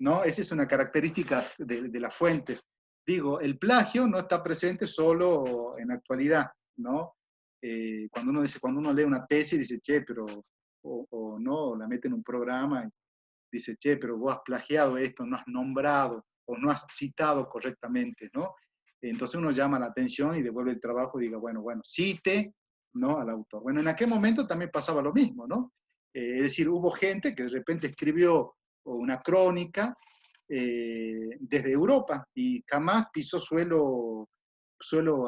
¿no? Esa es una característica de las fuentes. Digo, el plagio no está presente solo en la actualidad, ¿no? Cuando uno lee una tesis, dice, che, pero, o no, la mete en un programa y dice, che, pero vos has plagiado esto, no has nombrado o no has citado correctamente, ¿no? Entonces uno llama la atención y devuelve el trabajo y diga, bueno, cite, ¿no?, al autor. Bueno, en aquel momento también pasaba lo mismo, ¿no? Es decir, hubo gente que de repente escribió una crónica desde Europa y jamás pisó suelo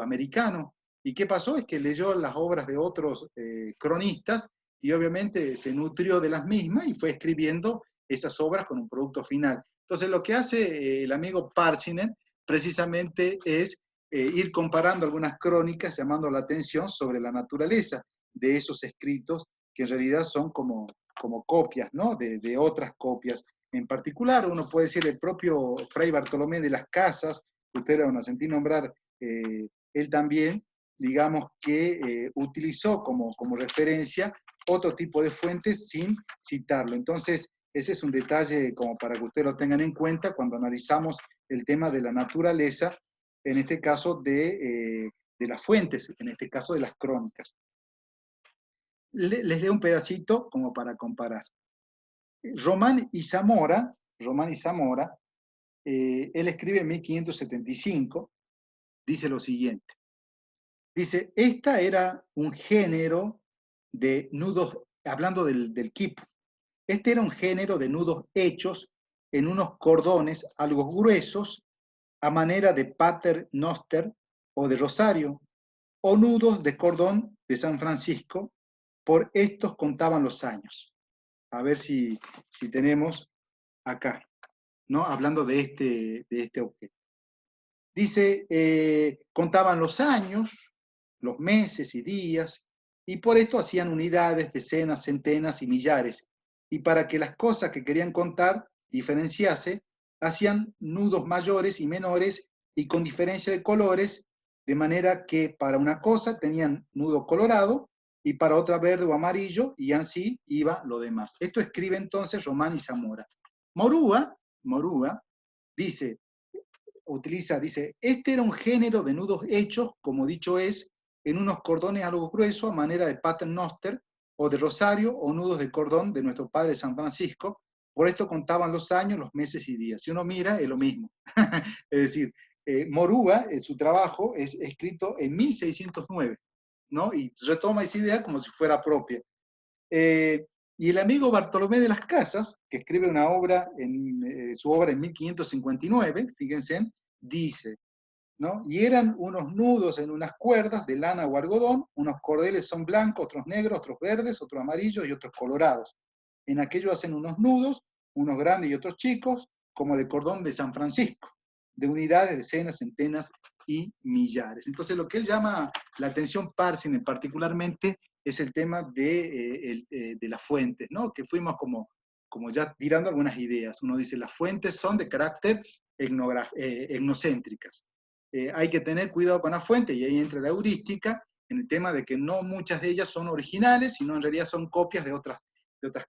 americano. ¿Y qué pasó? Es que leyó las obras de otros cronistas y obviamente se nutrió de las mismas y fue escribiendo esas obras con un producto final. Entonces lo que hace el amigo Pärssinen precisamente es ir comparando algunas crónicas, llamando la atención sobre la naturaleza de esos escritos que en realidad son como copias, ¿no?, de otras copias. En particular, uno puede decir el propio Fray Bartolomé de las Casas, que ustedes van a sentir nombrar, él también, digamos que utilizó como referencia otro tipo de fuentes sin citarlo. Entonces, Ese es un detalle como para que ustedes lo tengan en cuenta cuando analizamos el tema de la naturaleza, en este caso de las fuentes, en este caso de las crónicas. Les leo un pedacito como para comparar. Román y Zamora, él escribe en 1575, dice lo siguiente. Dice, esta era un género de nudos, hablando del quipu, este era un género de nudos hechos en unos cordones algo gruesos, a manera de pater noster o de rosario, o nudos de cordón de San Francisco, por estos contaban los años. A ver si tenemos acá, ¿no? Hablando de este objeto. Dice, contaban los años, los meses y días, y por esto hacían unidades, decenas, centenas y millares. Y para que las cosas que querían contar diferenciase, hacían nudos mayores y menores y con diferencia de colores, de manera que para una cosa tenían nudo colorado y para otra verde o amarillo, y así iba lo demás. Esto escribe entonces Román y Zamora. Morúa dice, este era un género de nudos hechos, como dicho es, en unos cordones algo gruesos a manera de paternoster o de rosario o nudos de cordón de nuestro Padre San Francisco. Por esto contaban los años, los meses y días. Si uno mira, es lo mismo. Es decir, Morúa, su trabajo, es escrito en 1609, ¿no? Y retoma esa idea como si fuera propia. Y el amigo Bartolomé de las Casas, que escribe una obra, su obra en 1559, fíjense, dice, ¿no? Y eran unos nudos en unas cuerdas de lana o algodón, unos cordeles son blancos, otros negros, otros verdes, otros amarillos y otros colorados. En aquello hacen unos nudos, unos grandes y otros chicos, como de cordón de San Francisco, de unidades, decenas, centenas y millares. Entonces lo que él llama la atención Parsinen particularmente es el tema de las fuentes, ¿no? Que fuimos como ya tirando algunas ideas. Uno dice, las fuentes son de carácter etnocéntricas. Hay que tener cuidado con la fuente, y ahí entra la heurística, en el tema de que no muchas de ellas son originales, sino en realidad son copias de otras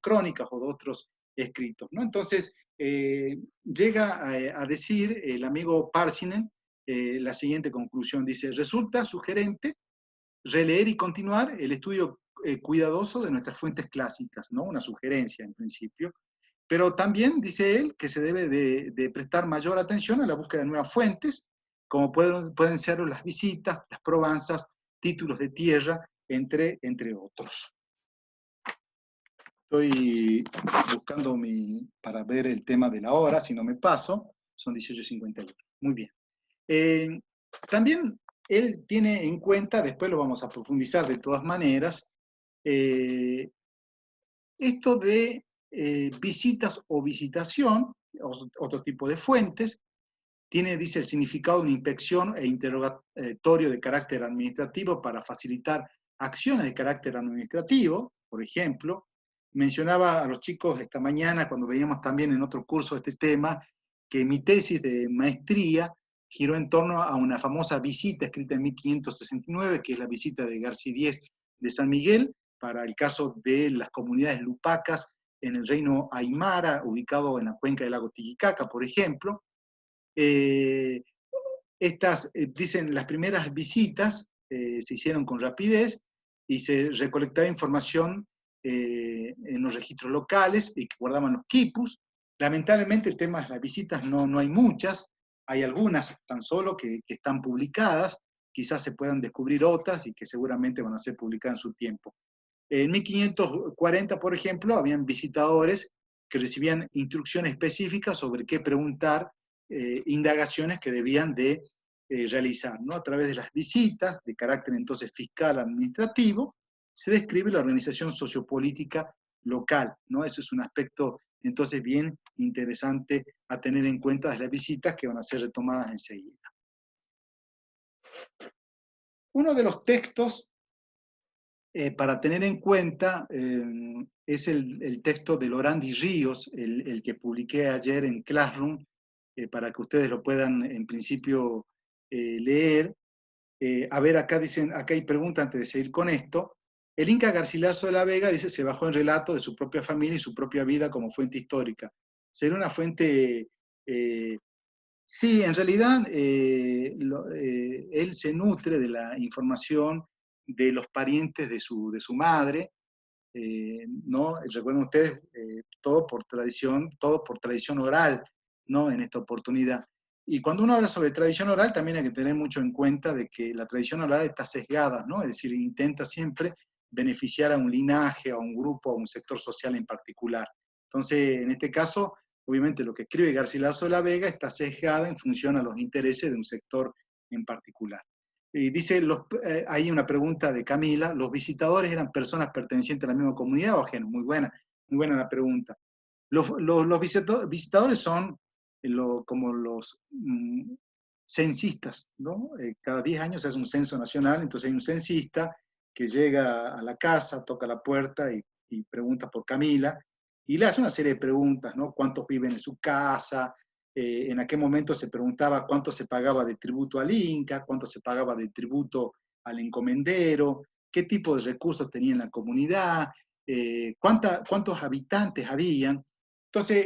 crónicas o de otros escritos, ¿no? Entonces, llega a decir el amigo Parsinen la siguiente conclusión. Dice, resulta sugerente releer y continuar el estudio cuidadoso de nuestras fuentes clásicas, ¿no? Una sugerencia en principio, pero también dice él que se debe de prestar mayor atención a la búsqueda de nuevas fuentes, como pueden ser las visitas, las probanzas, títulos de tierra, entre otros. Estoy buscando para ver el tema de la hora, si no me paso, son 18:51. Muy bien. También él tiene en cuenta, después lo vamos a profundizar de todas maneras, esto de visitas o visitación, otro tipo de fuentes, dice el significado de una inspección e interrogatorio de carácter administrativo para facilitar acciones de carácter administrativo, por ejemplo. Mencionaba a los chicos esta mañana, cuando veíamos también en otro curso este tema, que mi tesis de maestría giró en torno a una famosa visita escrita en 1569, que es la visita de Garcidiez de San Miguel, para el caso de las comunidades lupacas en el reino Aymara, ubicado en la cuenca del lago Titicaca, por ejemplo. Dicen, las primeras visitas se hicieron con rapidez y se recolectaba información en los registros locales y que guardaban los quipus. Lamentablemente el tema de las visitas no hay muchas, hay algunas tan solo que están publicadas, quizás se puedan descubrir otras y que seguramente van a ser publicadas en su tiempo. En 1540, por ejemplo, habían visitadores que recibían instrucciones específicas sobre qué preguntar, indagaciones que debían de realizar, ¿no? A través de las visitas, de carácter entonces fiscal administrativo, se describe la organización sociopolítica local, ¿no? Eso es un aspecto entonces bien interesante a tener en cuenta de las visitas que van a ser retomadas enseguida. Uno de los textos para tener en cuenta es el texto de Lorandi Ríos, el que publiqué ayer en Classroom, para que ustedes lo puedan en principio leer. A ver, acá hay preguntas antes de seguir con esto. El Inca Garcilaso de la Vega dice, se bajó en relato de su propia familia y su propia vida como fuente histórica. Ser una fuente... sí, en realidad él se nutre de la información de los parientes de su madre, ¿no? Recuerden ustedes, todo por tradición oral, ¿no? En esta oportunidad. Y cuando uno habla sobre tradición oral, también hay que tener mucho en cuenta de que la tradición oral está sesgada, ¿no? Es decir, intenta siempre beneficiar a un linaje, a un grupo, a un sector social en particular. Entonces, en este caso, obviamente lo que escribe Garcilaso de la Vega está sesgada en función a los intereses de un sector en particular. Y dice, hay una pregunta de Camila, ¿los visitadores eran personas pertenecientes a la misma comunidad o ajenos? Muy buena la pregunta. Los visitadores son como los censistas, ¿no? Cada 10 años se hace un censo nacional, entonces hay un censista que llega a la casa, toca la puerta y pregunta por Camila, y le hace una serie de preguntas, ¿no? ¿Cuántos viven en su casa? En aquel momento se preguntaba cuánto se pagaba de tributo al Inca, cuánto se pagaba de tributo al encomendero, qué tipo de recursos tenía en la comunidad, cuántos habitantes habían. Entonces,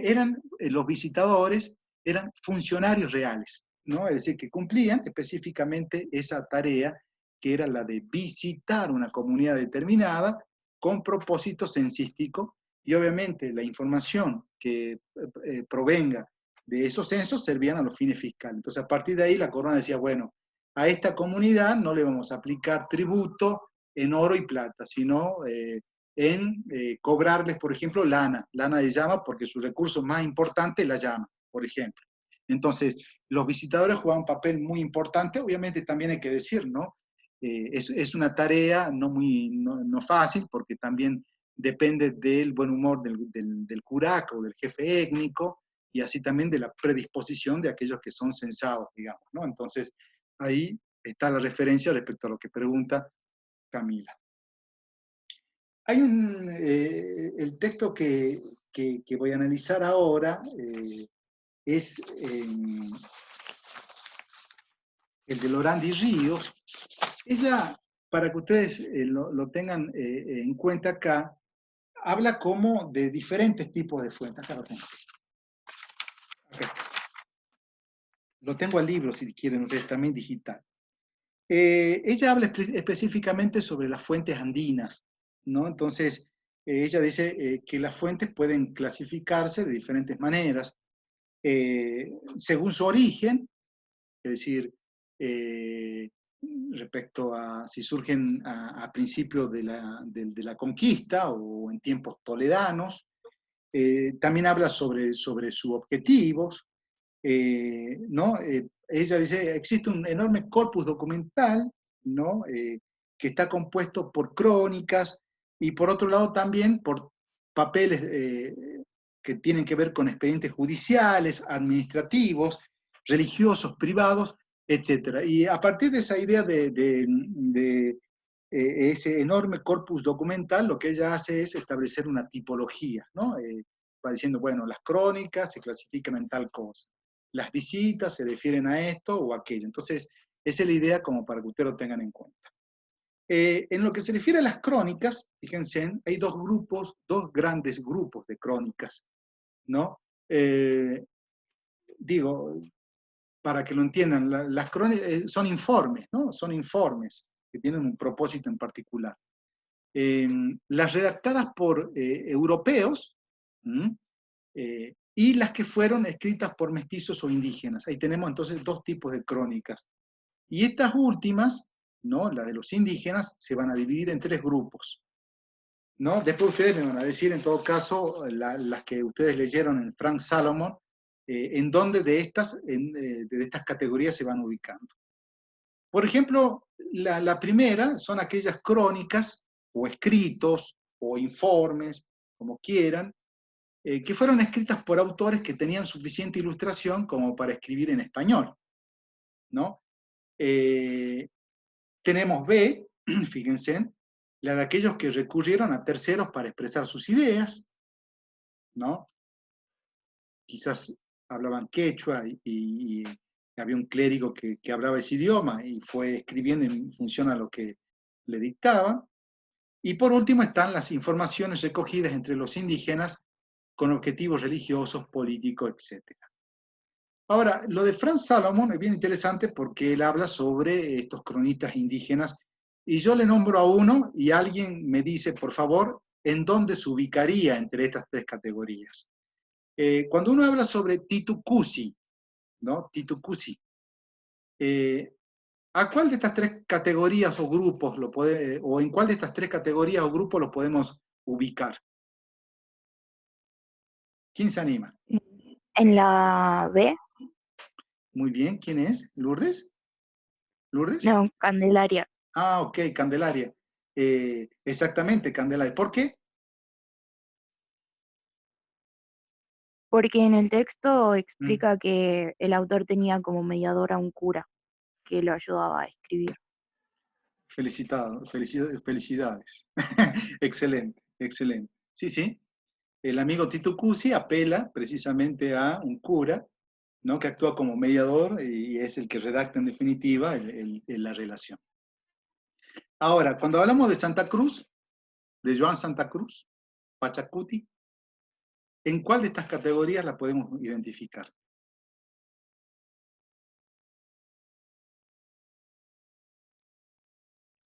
los visitadores eran funcionarios reales, ¿no? Es decir, que cumplían específicamente esa tarea que era la de visitar una comunidad determinada con propósito censístico, y obviamente la información que provenga de esos censos servían a los fines fiscales. Entonces, a partir de ahí, la corona decía, bueno, a esta comunidad no le vamos a aplicar tributo en oro y plata, sino en cobrarles, por ejemplo, lana de llama, porque su recurso más importante es la llama, por ejemplo. Entonces, los visitadores juegan un papel muy importante, obviamente también hay que decir, ¿no? Es una tarea no fácil, porque también depende del buen humor del curaca o del jefe étnico, y así también de la predisposición de aquellos que son censados, digamos, ¿no? Entonces, ahí está la referencia respecto a lo que pregunta Camila. Hay el texto que voy a analizar ahora es el de Lorandi Ríos. Ella, para que ustedes lo tengan en cuenta acá, habla como de diferentes tipos de fuentes. Acá lo tengo. Acá. Lo tengo al libro, si quieren ustedes, también digital. Ella habla específicamente sobre las fuentes andinas, ¿no? Entonces, ella dice que las fuentes pueden clasificarse de diferentes maneras, según su origen, es decir, respecto a si surgen a principios de la conquista o en tiempos toledanos. También habla sobre sus objetivos, ¿no? Ella dice, existe un enorme corpus documental, ¿no? Que está compuesto por crónicas y por otro lado también por papeles que tienen que ver con expedientes judiciales, administrativos, religiosos, privados, etc. Y a partir de esa idea de ese enorme corpus documental, lo que ella hace es establecer una tipología, ¿no? Va diciendo, bueno, las crónicas se clasifican en tal cosa, las visitas se refieren a esto o aquello. Entonces, esa es la idea como para que ustedes lo tengan en cuenta. En lo que se refiere a las crónicas, fíjense, hay dos grandes grupos de crónicas, ¿no? Digo, para que lo entiendan, las crónicas son informes, ¿no? Son informes que tienen un propósito en particular. Las redactadas por europeos, y las que fueron escritas por mestizos o indígenas. Ahí tenemos entonces dos tipos de crónicas. Y estas últimas, ¿no? Las de los indígenas, se van a dividir en tres grupos, ¿no? Después ustedes me van a decir, en todo caso, las que ustedes leyeron en Frank Salomon, en dónde de estas categorías se van ubicando. Por ejemplo, la primera son aquellas crónicas, o escritos, o informes, como quieran, que fueron escritas por autores que tenían suficiente ilustración como para escribir en español, ¿no? Tenemos B, fíjense, la de aquellos que recurrieron a terceros para expresar sus ideas, ¿no? Quizás hablaban quechua y había un clérigo que hablaba ese idioma y fue escribiendo en función a lo que le dictaban. Y por último están las informaciones recogidas entre los indígenas con objetivos religiosos, políticos, etc. Ahora, lo de Franz Salomon es bien interesante porque él habla sobre estos cronistas indígenas y yo le nombro a uno y alguien me dice, por favor, en dónde se ubicaría entre estas tres categorías. Cuando uno habla sobre Titu Cusi, ¿no? Titu Cusi, ¿a cuál de estas tres categorías o grupos o en cuál de estas tres categorías o grupos lo podemos ubicar? ¿Quién se anima? En la B, Muy bien, ¿quién es? ¿Lourdes? ¿Lourdes? no, Candelaria, Ah, ok, Candelaria. Exactamente, Candelaria. ¿Por qué? porque en el texto Mm, explica que el autor tenía como mediador a un cura que lo ayudaba a escribir. felicidades. Excelente, excelente. Sí, sí. El amigo Tito Cusi apela precisamente a un cura, ¿no? Que actúa como mediador y es el que redacta en definitiva la relación. Ahora, cuando hablamos de Santa Cruz, de Joan Santa Cruz, Pachacuti, ¿en cuál de estas categorías la podemos identificar?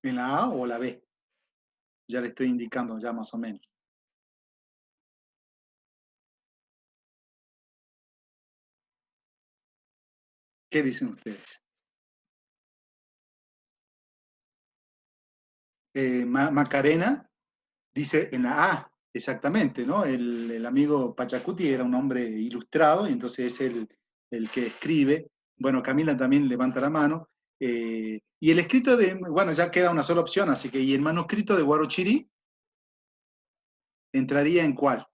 ¿En la A o la B? Ya le estoy indicando ya más o menos. ¿Qué dicen ustedes? Macarena dice en la A, exactamente, ¿no? El amigo Pachacuti era un hombre ilustrado y entonces es el que escribe. Bueno, Camila también levanta la mano. Y el escrito bueno, ya queda una sola opción, así que, ¿y el manuscrito de Guarochiri entraría en cuál?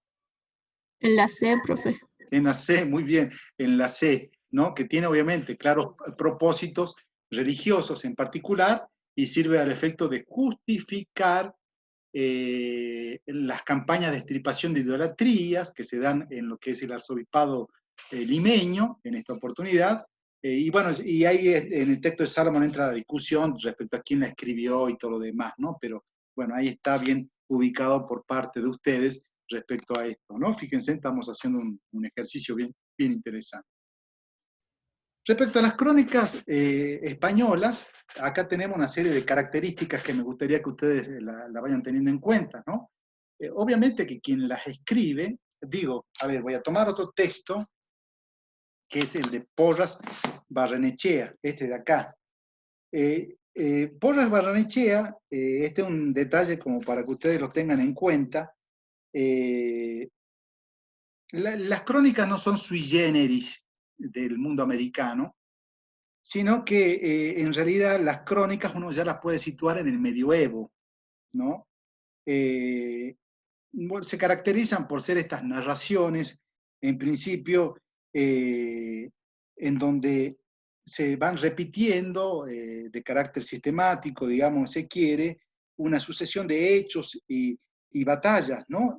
En la C, profe. En la C, muy bien, en la C, ¿no? Que tiene obviamente claros propósitos religiosos en particular y sirve al efecto de justificar las campañas de extirpación de idolatrías que se dan en lo que es el arzobispado limeño en esta oportunidad. Y bueno, y ahí en el texto de Salomón entra la discusión respecto a quién la escribió y todo lo demás, ¿no? Pero bueno, ahí está bien ubicado por parte de ustedes respecto a esto, ¿no? Fíjense, estamos haciendo un ejercicio bien, bien interesante. Respecto a las crónicas españolas, acá tenemos una serie de características que me gustaría que ustedes la vayan teniendo en cuenta, ¿no? Obviamente que quien las escribe, digo, a ver, voy a tomar otro texto, que es el de Porras Barrenechea, este de acá. Porras Barrenechea, este es un detalle como para que ustedes lo tengan en cuenta. Las crónicas no son sui generis del mundo americano, sino que en realidad las crónicas uno ya las puede situar en el medioevo, ¿no? Se caracterizan por ser estas narraciones, en principio, en donde se van repitiendo de carácter sistemático, digamos, se quiere, una sucesión de hechos y batallas, ¿no?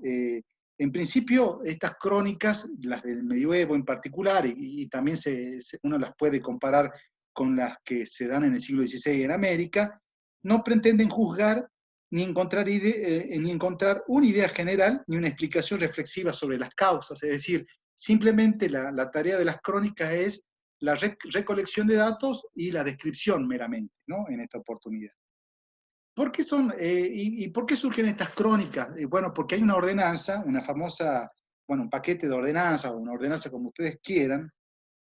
En principio, estas crónicas, las del medioevo en particular, y también uno las puede comparar con las que se dan en el siglo XVI en América, no pretenden juzgar ni encontrar una idea general ni una explicación reflexiva sobre las causas. Es decir, simplemente la tarea de las crónicas es la recolección de datos y la descripción meramente, ¿no? En esta oportunidad. ¿Por qué por qué surgen estas crónicas? Bueno, porque hay una ordenanza, una famosa, bueno, un paquete de ordenanzas o una ordenanza como ustedes quieran,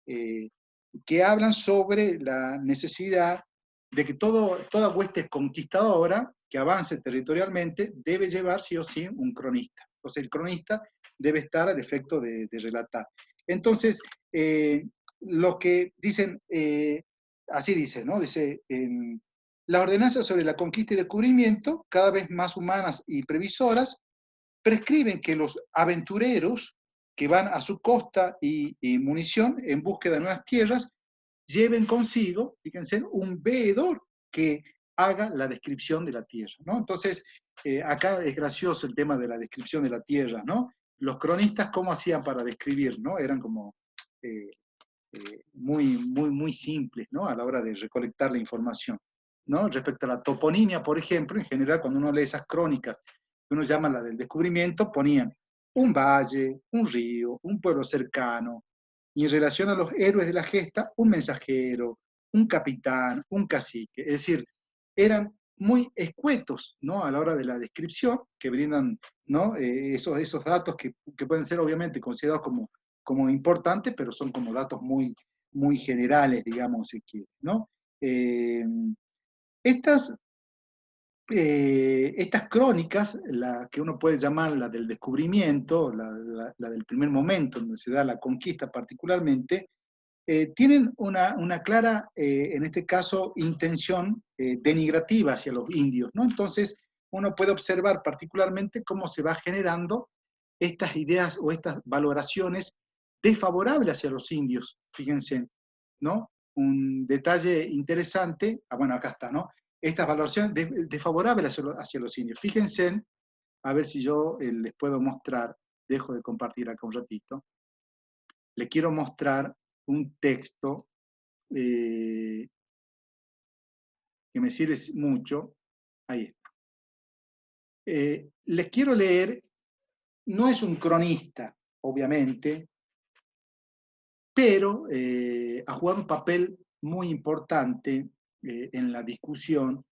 que hablan sobre la necesidad de que toda hueste conquistadora que avance territorialmente debe llevar sí o sí un cronista. Entonces el cronista debe estar al efecto de relatar. Entonces, lo que dicen, así dice, ¿no? Dice, las ordenanzas sobre la conquista y descubrimiento, cada vez más humanas y previsoras, prescriben que los aventureros que van a su costa y munición en búsqueda de nuevas tierras, lleven consigo, fíjense, un veedor que haga la descripción de la tierra, ¿no? Entonces, acá es gracioso el tema de la descripción de la tierra, ¿no? Los cronistas, ¿cómo hacían para describir, no? Eran como muy simples, ¿no? A la hora de recolectar la información. ¿no? Respecto a la toponimia, por ejemplo, en general, cuando uno lee esas crónicas que uno llama la del descubrimiento, ponían un valle, un río, un pueblo cercano, y en relación a los héroes de la gesta, un mensajero, un capitán, un cacique. Es decir, eran muy escuetos, ¿no? A la hora de la descripción, que brindan, ¿no? Esos datos que pueden ser obviamente considerados como importantes, pero son como datos muy generales, digamos, si quiere, ¿no? Estas crónicas, la que uno puede llamar la del descubrimiento, la del primer momento, donde se da la conquista particularmente, tienen una clara, en este caso, intención denigrativa hacia los indios, ¿no? Entonces, uno puede observar particularmente cómo se va generando estas ideas o estas valoraciones desfavorables hacia los indios, fíjense, ¿no? Un detalle interesante, bueno, acá está, ¿no? Estas valoraciones desfavorables hacia los indios. Fíjense, a ver si yo les puedo mostrar, dejo de compartir acá un ratito, les quiero mostrar un texto que me sirve mucho. Ahí está. Les quiero leer, no es un cronista, obviamente, pero ha jugado un papel muy importante en la discusión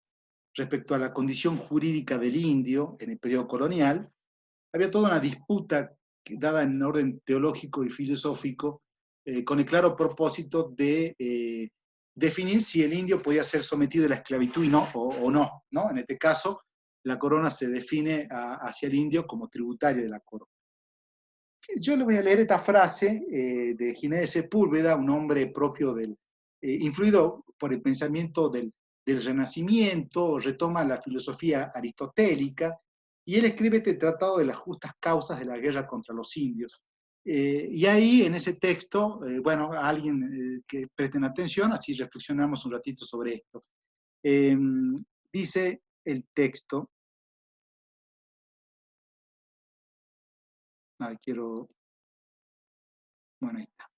respecto a la condición jurídica del indio en el periodo colonial. Había toda una disputa dada en orden teológico y filosófico con el claro propósito de definir si el indio podía ser sometido a la esclavitud o no, ¿no? En este caso, la corona se define hacia el indio como tributario de la corona. Yo le voy a leer esta frase de Ginés de Sepúlveda, un hombre propio influido por el pensamiento del Renacimiento, retoma la filosofía aristotélica, y él escribe este tratado de las justas causas de la guerra contra los indios. Y ahí, en ese texto, bueno, a alguien que presten atención, así reflexionamos un ratito sobre esto. Dice el texto, bueno, ahí está.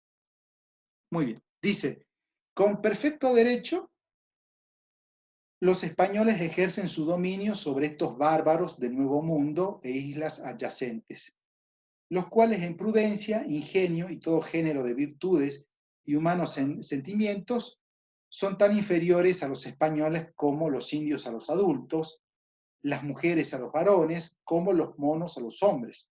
Muy bien. Dice, con perfecto derecho, los españoles ejercen su dominio sobre estos bárbaros del Nuevo Mundo e islas adyacentes, los cuales en prudencia, ingenio y todo género de virtudes y humanos sentimientos son tan inferiores a los españoles como los indios a los adultos, las mujeres a los varones, como los monos a los hombres.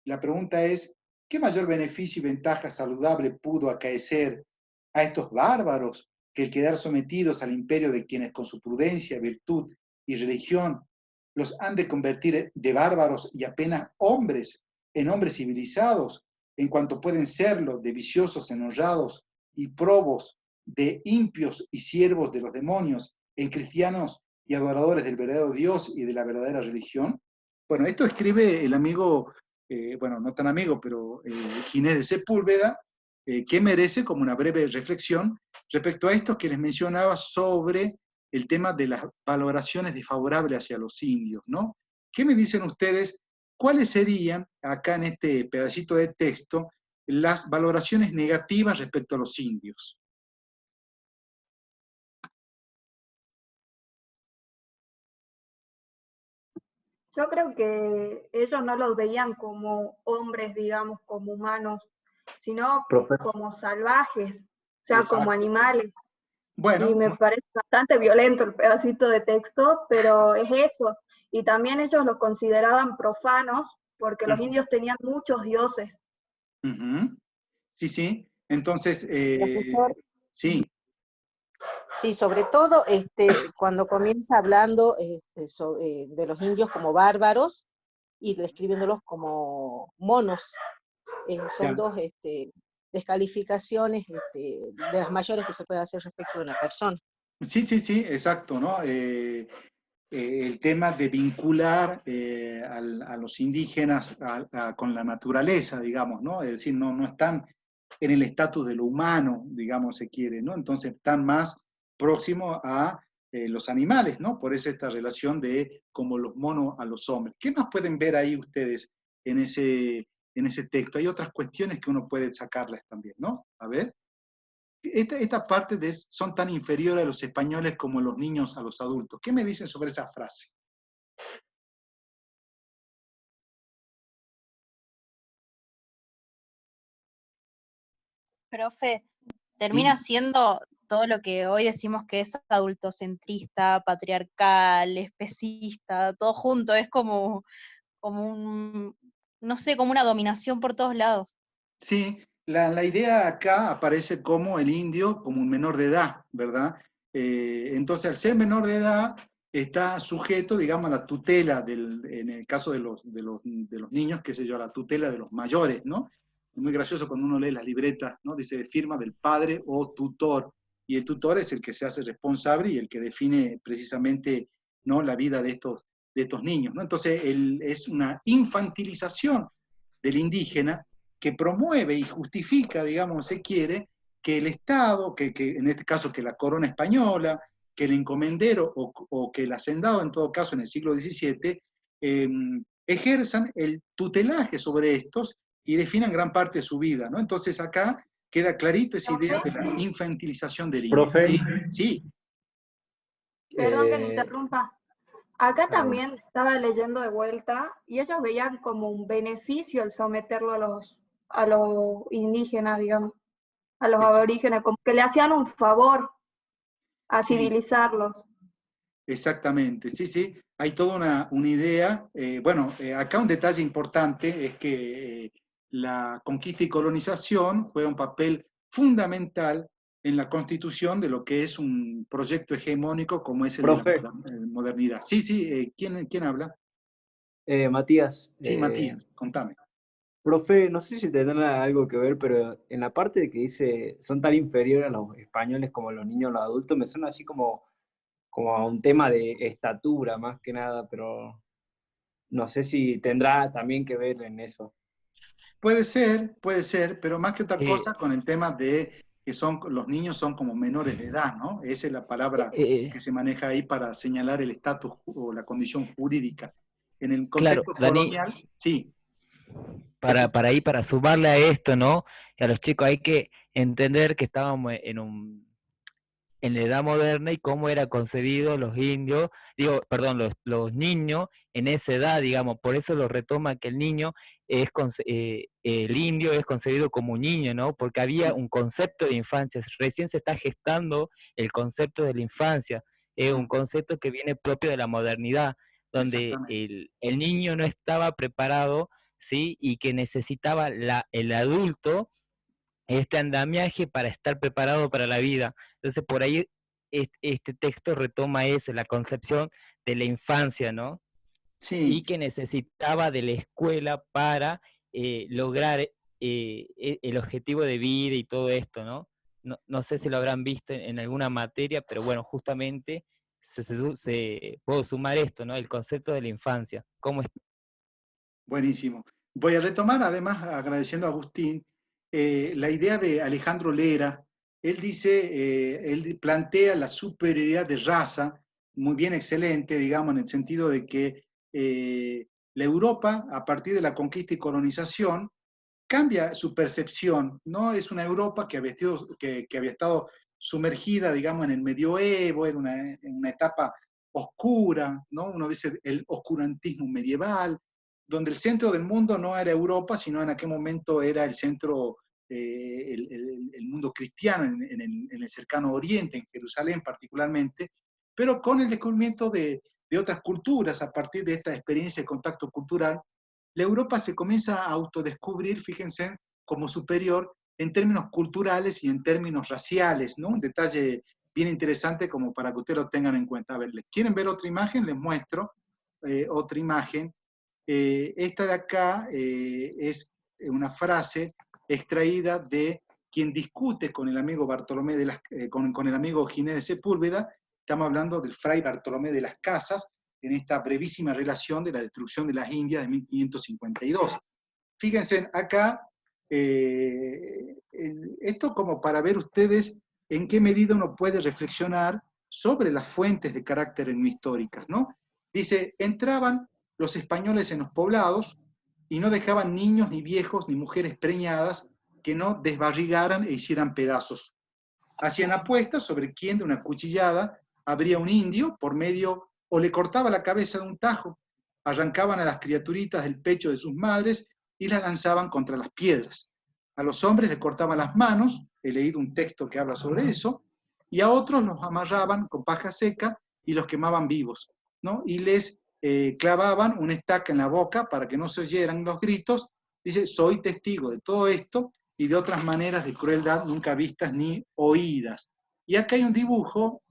La pregunta es, ¿qué mayor beneficio y ventaja saludable pudo acaecer a estos bárbaros que el quedar sometidos al imperio de quienes con su prudencia, virtud y religión los han de convertir de bárbaros y apenas hombres en hombres civilizados, en cuanto pueden serlo de viciosos en honrados y probos, de impios y siervos de los demonios, en cristianos y adoradores del verdadero Dios y de la verdadera religión? Bueno, esto escribe el amigo, bueno, no tan amigo, pero Ginés de Sepúlveda, que merece como una breve reflexión respecto a esto que les mencionaba sobre el tema de las valoraciones desfavorables hacia los indios, ¿no? ¿Qué me dicen ustedes? ¿Cuáles serían, acá en este pedacito de texto, las valoraciones negativas respecto a los indios? Yo creo que ellos no los veían como hombres, digamos, como humanos, sino como salvajes, o sea, exacto, como animales. Bueno, y me parece bastante violento el pedacito de texto, pero es eso. Y también ellos los consideraban profanos porque los indios tenían muchos dioses. Sí, sí. Entonces, sí. Sí, sobre todo cuando comienza hablando de los indios como bárbaros y describiéndolos como monos. Son dos descalificaciones de las mayores que se puede hacer respecto de una persona. Sí, sí, sí, exacto, ¿no? El tema de vincular a los indígenas con la naturaleza, digamos, ¿no? Es decir, no están en el estatus de lo humano, digamos, se quiere, ¿no? Entonces están más próximos a los animales, ¿no? Por eso esta relación de como los monos a los hombres. ¿Qué más pueden ver ahí ustedes en ese texto? Hay otras cuestiones que uno puede sacarles también, ¿no? A ver, esta parte de son tan inferiores a los españoles como los niños a los adultos. ¿Qué me dicen sobre esa frase? Profe, termina siendo todo lo que hoy decimos que es adultocentrista, patriarcal, especista, todo junto, es como no sé, como una dominación por todos lados. Sí, la idea acá aparece como el indio, como un menor de edad, ¿verdad? Entonces, al ser menor de edad, está sujeto, digamos, a la tutela, en el caso de los niños, qué sé yo, a la tutela de los mayores, ¿no? Es muy gracioso cuando uno lee las libretas, ¿no? Dice, firma del padre o tutor, y el tutor es el que se hace responsable y el que define precisamente, ¿no?, la vida de estos niños, ¿no? Entonces, es una infantilización del indígena que promueve y justifica, digamos, se quiere, que el Estado, que en este caso que la corona española, que el encomendero o que el hacendado, en todo caso en el siglo XVII, ejerzan el tutelaje sobre estos y definan gran parte de su vida, ¿no? Entonces acá queda clarito esa idea de la infantilización del niño. Profe. ¿Sí? Sí. Perdón que me interrumpa. Acá también estaba leyendo de vuelta y ellos veían como un beneficio el someterlo a los indígenas, digamos, a los aborígenes, como que le hacían un favor a civilizarlos. Exactamente, sí, sí, hay toda una idea. Bueno, acá un detalle importante es que la conquista y colonización juega un papel fundamental en la constitución de lo que es un proyecto hegemónico como es el de la modernidad. Sí, sí, ¿quién habla? Matías. Sí, Matías, contame. Profe, no sé si tendrá algo que ver, pero en la parte de que dice son tan inferiores a los españoles como los niños a los adultos, me suena así como a un tema de estatura más que nada, pero no sé si tendrá también que ver en eso. Puede ser, pero más que otra cosa con el tema de que los niños son como menores de edad, ¿no? Esa es la palabra que se maneja ahí para señalar el estatus o la condición jurídica. En el contexto colonial, Dani, sí. Para sumarle a esto, ¿no? Y a los chicos hay que entender que estábamos en la edad moderna y cómo era concebido los indios, los niños en esa edad, digamos, por eso lo retoma que el niño el indio es concebido como un niño, ¿no? Porque había un concepto de infancia, recién se está gestando el concepto de la infancia, es un concepto que viene propio de la modernidad, donde el niño no estaba preparado, ¿sí? Y que necesitaba el adulto este andamiaje para estar preparado para la vida. Entonces, por ahí este texto retoma eso, la concepción de la infancia, ¿no? Sí. Y que necesitaba de la escuela para lograr el objetivo de vida y todo esto, ¿no? No sé si lo habrán visto en alguna materia, pero bueno, justamente puedo sumar esto, ¿no? El concepto de la infancia. ¿Cómo es? Buenísimo. Voy a retomar, además, agradeciendo a Agustín, la idea de Alejandro Lera. Él dice, él plantea la superioridad de raza, muy bien, excelente, digamos, en el sentido de que la Europa, a partir de la conquista y colonización, cambia su percepción, ¿no? Es una Europa que había estado sumergida, digamos, en el medioevo, en una etapa oscura, ¿no? Uno dice el oscurantismo medieval, donde el centro del mundo no era Europa, sino en aquel momento era el centro, el mundo cristiano en el cercano Oriente, en Jerusalén particularmente, pero con el descubrimiento de otras culturas a partir de esta experiencia de contacto cultural, la Europa se comienza a autodescubrir, fíjense, como superior en términos culturales y en términos raciales, ¿no? Un detalle bien interesante como para que ustedes lo tengan en cuenta. A ver, ¿quieren ver otra imagen? Les muestro otra imagen. Esta de acá es una frase extraída de quien discute con el amigo Bartolomé con el amigo Ginés de Sepúlveda. Estamos hablando del fray Bartolomé de las Casas, en esta brevísima relación de la destrucción de las Indias de 1552. Fíjense acá, esto como para ver ustedes en qué medida uno puede reflexionar sobre las fuentes de carácter etnohistóricas, ¿no? Dice, entraban los españoles en los poblados y no dejaban niños, ni viejos, ni mujeres preñadas que no desbarrigaran e hicieran pedazos. hacían apuestas sobre quién de una cuchillada habría un indio por medio, o le cortaba la cabeza de un tajo, arrancaban a las criaturitas del pecho de sus madres y las lanzaban contra las piedras. A los hombres les cortaban las manos, he leído un texto que habla sobre eso, y a otros los amarraban con paja seca y los quemaban vivos, ¿no? Y les clavaban una estaca en la boca para que no se oyeran los gritos. Dice, soy testigo de todo esto y de otras maneras de crueldad nunca vistas ni oídas. Y acá hay un dibujo,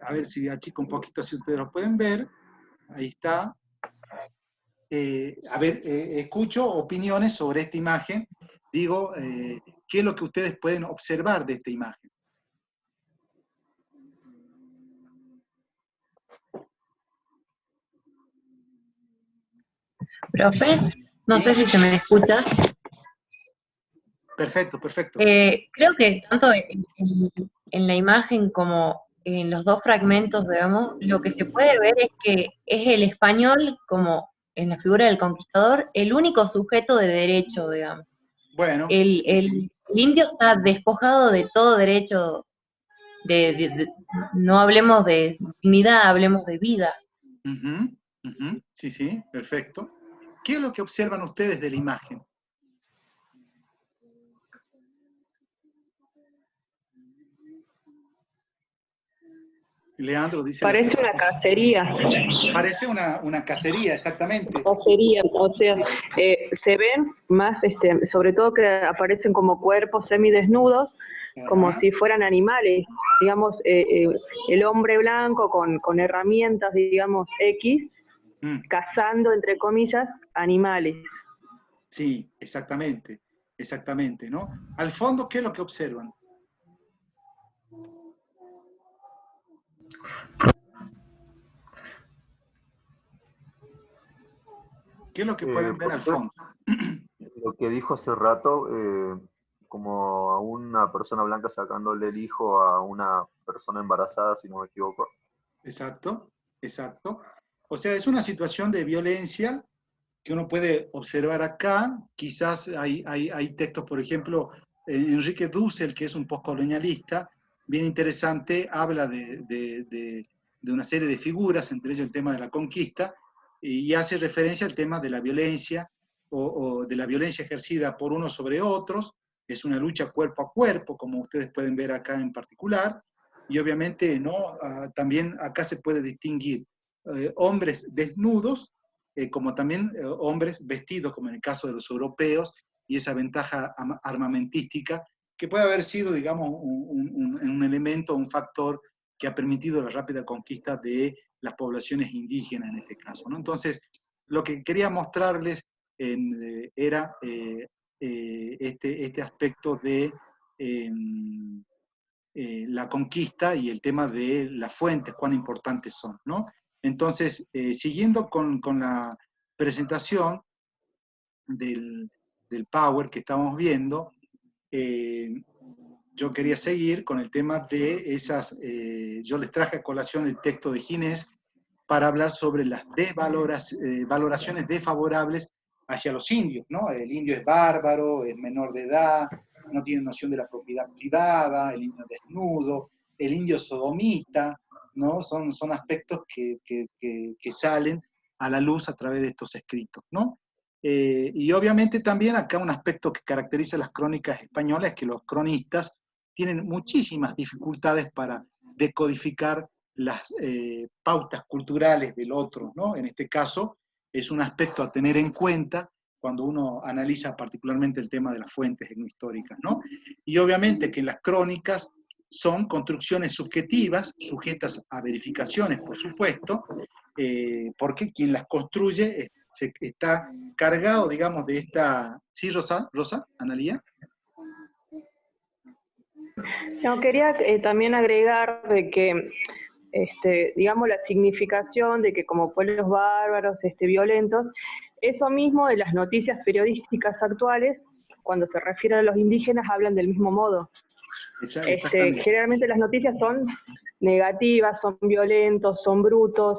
a ver si achico un poquito, si ustedes lo pueden ver, ahí está. A ver, escucho opiniones sobre esta imagen, digo, ¿qué es lo que ustedes pueden observar de esta imagen? Profe, no sé si se me escucha. Perfecto, perfecto. Creo que tanto en la imagen como en los dos fragmentos, digamos, lo que se puede ver es que es el español, como en la figura del conquistador, el único sujeto de derecho, digamos. Bueno. El indio está despojado de todo derecho, no hablemos de dignidad, hablemos de vida. Sí, sí, perfecto. ¿Qué es lo que observan ustedes de la imagen? Leandro dice... Parece una cacería. Parece una cacería, exactamente. Cacería, o sea, se ven más, sobre todo que aparecen como cuerpos semidesnudos, como si fueran animales. Digamos, el hombre blanco con herramientas, digamos, X, cazando, entre comillas, animales. Sí, exactamente, exactamente, ¿no? Al fondo, ¿qué es lo que observan? ¿Qué es lo que pueden ver al fondo? Lo que dijo hace rato, como a una persona blanca sacándole el hijo a una persona embarazada, si no me equivoco. Exacto, exacto. O sea, es una situación de violencia que uno puede observar acá. Quizás hay textos, por ejemplo, Enrique Dussel, que es un postcolonialista, bien interesante, habla de una serie de figuras, entre ellos el tema de la conquista, y hace referencia al tema de la violencia, o de la violencia ejercida por unos sobre otros. Es una lucha cuerpo a cuerpo, como ustedes pueden ver acá en particular, y obviamente ¿no? También acá se puede distinguir hombres desnudos, como también hombres vestidos, como en el caso de los europeos, y esa ventaja armamentística, que puede haber sido, digamos, un elemento, un factor que ha permitido la rápida conquista de las poblaciones indígenas en este caso, ¿no? Entonces, lo que quería mostrarles era este aspecto de la conquista y el tema de las fuentes, cuán importantes son, ¿no? Entonces, siguiendo con la presentación del Power que estamos viendo, yo quería seguir con el tema de esas, yo les traje a colación el texto de Ginés para hablar sobre las valoraciones desfavorables hacia los indios, ¿no? El indio es bárbaro, es menor de edad, no tiene noción de la propiedad privada, el indio desnudo, el indio sodomita, ¿no? Son aspectos que salen a la luz a través de estos escritos, ¿no? Y obviamente también acá un aspecto que caracteriza las crónicas españolas es que los cronistas tienen muchísimas dificultades para decodificar las pautas culturales del otro, ¿no? En este caso es un aspecto a tener en cuenta cuando uno analiza particularmente el tema de las fuentes etnohistóricas, ¿no? Y obviamente que las crónicas son construcciones subjetivas, sujetas a verificaciones, por supuesto, porque quien las construye está cargado, digamos, de esta... ¿Sí, Rosa? ¿Analía? No, quería también agregar de que, digamos, la significación de que como pueblos bárbaros, violentos, eso mismo de las noticias periodísticas actuales, cuando se refieren a los indígenas, hablan del mismo modo. Generalmente las noticias son negativas, son violentos, son brutos,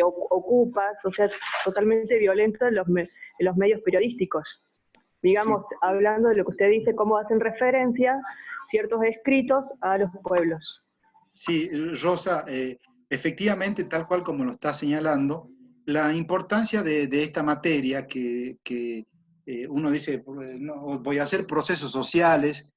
ocupas, o sea, totalmente violentos en los medios periodísticos. Digamos, hablando de lo que usted dice, cómo hacen referencia, ciertos escritos a los pueblos. Sí, Rosa, efectivamente, tal cual como lo está señalando, la importancia de esta materia que uno dice, no, voy a hacer procesos sociales,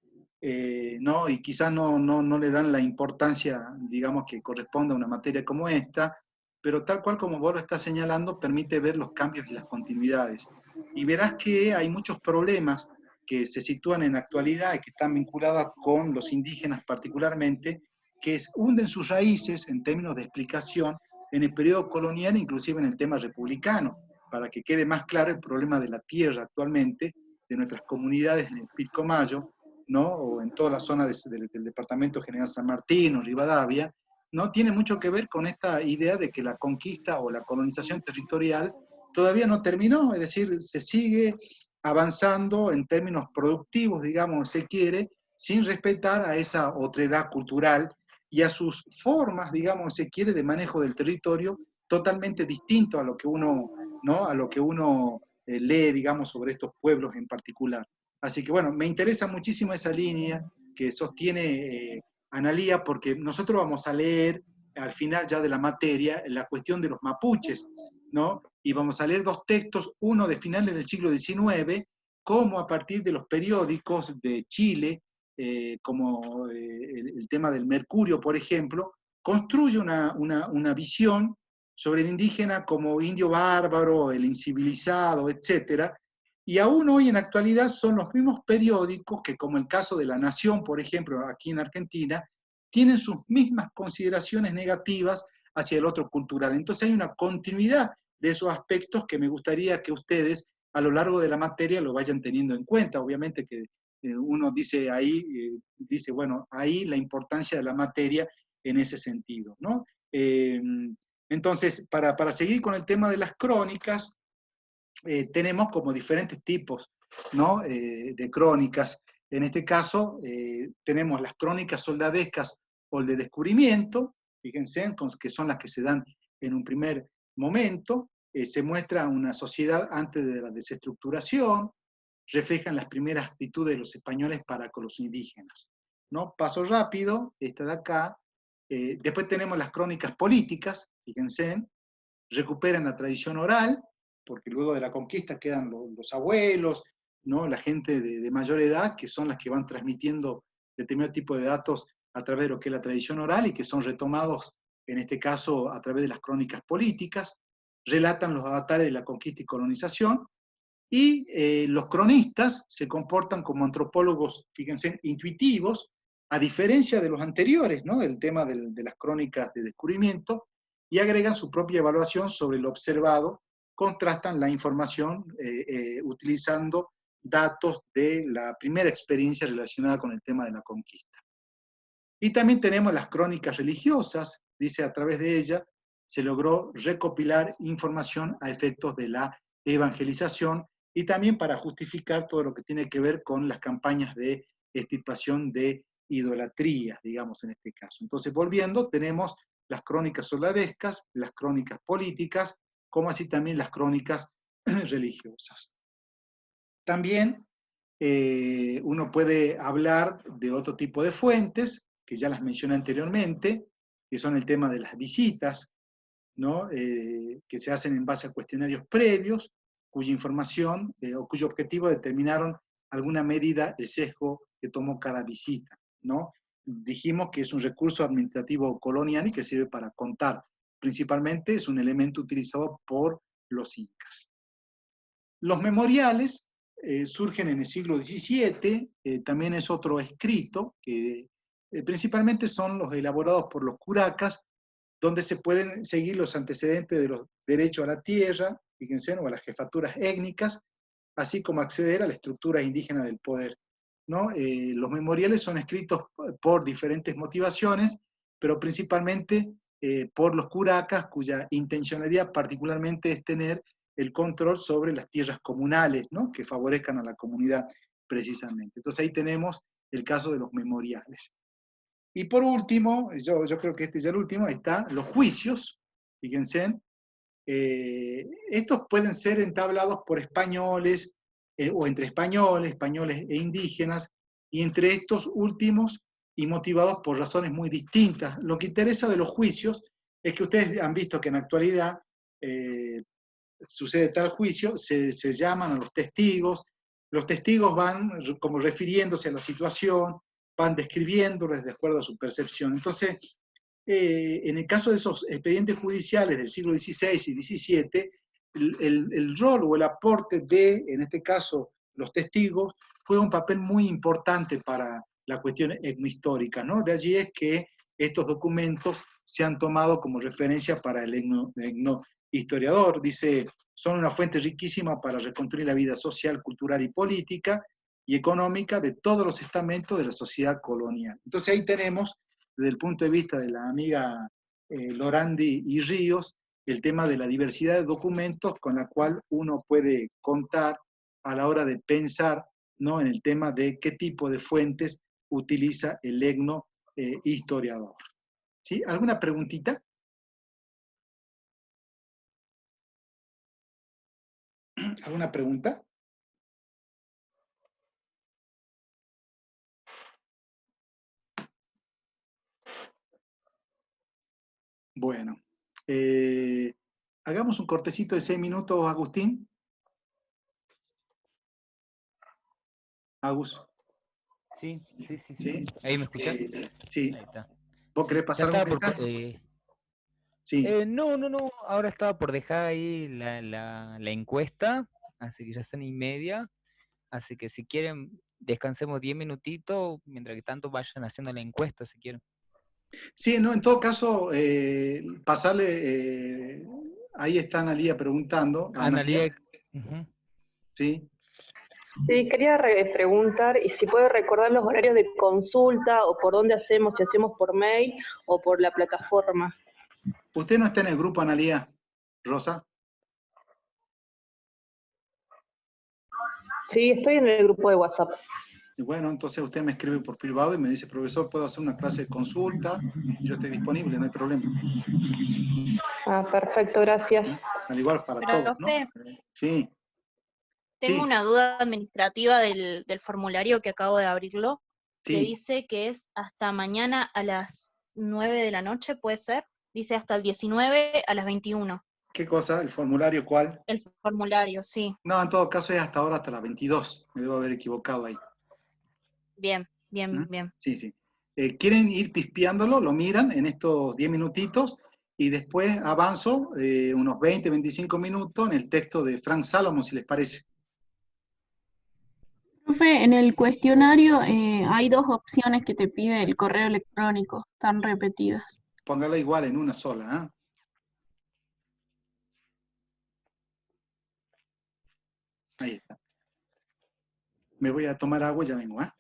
¿no? Y quizás no le dan la importancia, digamos, que corresponde a una materia como esta, pero tal cual como vos lo estás señalando, permite ver los cambios y las continuidades. Y verás que hay muchos problemas que se sitúan en la actualidad y que están vinculados con los indígenas particularmente, que hunden sus raíces en términos de explicación en el periodo colonial, inclusive en el tema republicano, para que quede más claro el problema de la tierra actualmente, de nuestras comunidades en el Pilcomayo, ¿no? O en toda la zona del Departamento General San Martín o Rivadavia, ¿no? Tiene mucho que ver con esta idea de que la conquista o la colonización territorial todavía no terminó, es decir, se sigue avanzando en términos productivos, digamos, se quiere, sin respetar a esa otredad cultural y a sus formas, digamos, se quiere, de manejo del territorio, totalmente distinto a lo que uno, ¿no? A lo que uno lee, digamos, sobre estos pueblos en particular. Así que, bueno, me interesa muchísimo esa línea que sostiene Analía, porque nosotros vamos a leer, al final ya de la materia, la cuestión de los mapuches, ¿no? Y vamos a leer dos textos, uno de finales del siglo XIX, cómo a partir de los periódicos de Chile, como el tema del Mercurio, por ejemplo, construye una visión sobre el indígena como indio bárbaro, el incivilizado, etc. Y aún hoy en la actualidad son los mismos periódicos que, como el caso de La Nación, por ejemplo, aquí en Argentina, tienen sus mismas consideraciones negativas hacia el otro cultural. Entonces hay una continuidad de esos aspectos que me gustaría que ustedes a lo largo de la materia lo vayan teniendo en cuenta. Obviamente que uno dice ahí, dice, bueno, ahí la importancia de la materia en ese sentido, ¿no? Entonces, para seguir con el tema de las crónicas, tenemos como diferentes tipos, ¿no? De crónicas. En este caso, tenemos las crónicas soldadescas o el de descubrimiento, fíjense, que son las que se dan en un primer momento. Se muestra una sociedad antes de la desestructuración, reflejan las primeras actitudes de los españoles para con los indígenas, ¿no? Paso rápido, esta de acá. Después tenemos las crónicas políticas, fíjense, recuperan la tradición oral, porque luego de la conquista quedan los abuelos, ¿no? La gente de mayor edad, que son las que van transmitiendo determinado tipo de datos a través de lo que es la tradición oral y que son retomados, en este caso, a través de las crónicas políticas, relatan los avatares de la conquista y colonización, y los cronistas se comportan como antropólogos, fíjense, intuitivos, a diferencia de los anteriores, ¿no? Del tema de las crónicas de descubrimiento, y agregan su propia evaluación sobre lo observado, contrastan la información utilizando datos de la primera experiencia relacionada con el tema de la conquista. Y también tenemos las crónicas religiosas, dice a través de ella, se logró recopilar información a efectos de la evangelización y también para justificar todo lo que tiene que ver con las campañas de extirpación de idolatría, digamos en este caso. Entonces, volviendo, tenemos las crónicas soldadescas, las crónicas políticas, como así también las crónicas religiosas. También uno puede hablar de otro tipo de fuentes, que ya las mencioné anteriormente, que son el tema de las visitas, ¿no? Que se hacen en base a cuestionarios previos, cuya información o cuyo objetivo determinaron alguna medida el sesgo que tomó cada visita, ¿no? Dijimos que es un recurso administrativo colonial y que sirve para contar. Principalmente es un elemento utilizado por los incas. Los memoriales surgen en el siglo XVII, también es otro escrito, que principalmente son los elaborados por los curacas, donde se pueden seguir los antecedentes de los derechos a la tierra, fíjense, o a las jefaturas étnicas, así como acceder a la estructura indígena del poder, ¿no? Los memoriales son escritos por diferentes motivaciones, pero principalmente por los curacas, cuya intencionalidad particularmente es tener el control sobre las tierras comunales, ¿no? Que favorezcan a la comunidad precisamente. Entonces ahí tenemos el caso de los memoriales. Y por último, yo creo que este es el último, ahí está, los juicios, fíjense. Estos pueden ser entablados por españoles, o entre españoles e indígenas, y entre estos últimos y motivados por razones muy distintas. Lo que interesa de los juicios es que ustedes han visto que en la actualidad sucede tal juicio, se llaman a los testigos van como refiriéndose a la situación, van describiéndoles de acuerdo a su percepción. Entonces, en el caso de esos expedientes judiciales del siglo XVI y XVII, el rol o el aporte de, en este caso, los testigos, fue un papel muy importante para la cuestión etnohistórica, ¿no? De allí es que estos documentos se han tomado como referencia para el etnohistoriador. Dice, son una fuente riquísima para reconstruir la vida social, cultural y política y económica de todos los estamentos de la sociedad colonial. Entonces ahí tenemos, desde el punto de vista de la amiga Lorandi y Ríos, el tema de la diversidad de documentos con la cual uno puede contar a la hora de pensar, ¿no?, en el tema de qué tipo de fuentes utiliza el etnohistoriador. ¿Sí? ¿Alguna preguntita? ¿Alguna pregunta? Bueno, hagamos un cortecito de 6 minutos, Agustín. Agus. Sí. ¿Ahí me escuchás? Sí. Ahí está. ¿Vos querés pasar un mensaje? Sí. No. Ahora estaba por dejar ahí la encuesta, así que ya son 1:30. Así que si quieren, descansemos 10 minutitos, mientras que tanto vayan haciendo la encuesta, si quieren. Sí, no, en todo caso, pasarle, ahí está Analía preguntando. Analía. Sí. Sí, quería preguntar y si puede recordar los horarios de consulta o por dónde hacemos, si hacemos por mail o por la plataforma. ¿Usted no está en el grupo, Analía, Rosa? Sí, estoy en el grupo de WhatsApp. Bueno, entonces usted me escribe por privado y me dice, profesor, ¿puedo hacer una clase de consulta? Yo estoy disponible, no hay problema. Ah, perfecto, gracias. Al igual para todos, ¿no? Sí. Tengo una duda administrativa del formulario que acabo de abrirlo, que dice que es hasta mañana a las 9 de la noche, ¿puede ser? Dice hasta el 19 a las 21. ¿Qué cosa? ¿El formulario cuál? El formulario, sí. No, en todo caso es hasta ahora, hasta las 22. Me debo haber equivocado ahí. Bien. Sí. ¿Quieren ir pispeándolo? Lo miran en estos 10 minutitos y después avanzo unos 20, 25 minutos en el texto de Frank Salomon, si les parece. Profe, en el cuestionario hay 2 opciones que te pide el correo electrónico, están repetidas. Póngalo igual en una sola, ¿eh? Ahí está. Me voy a tomar agua y ya vengo, ¿eh?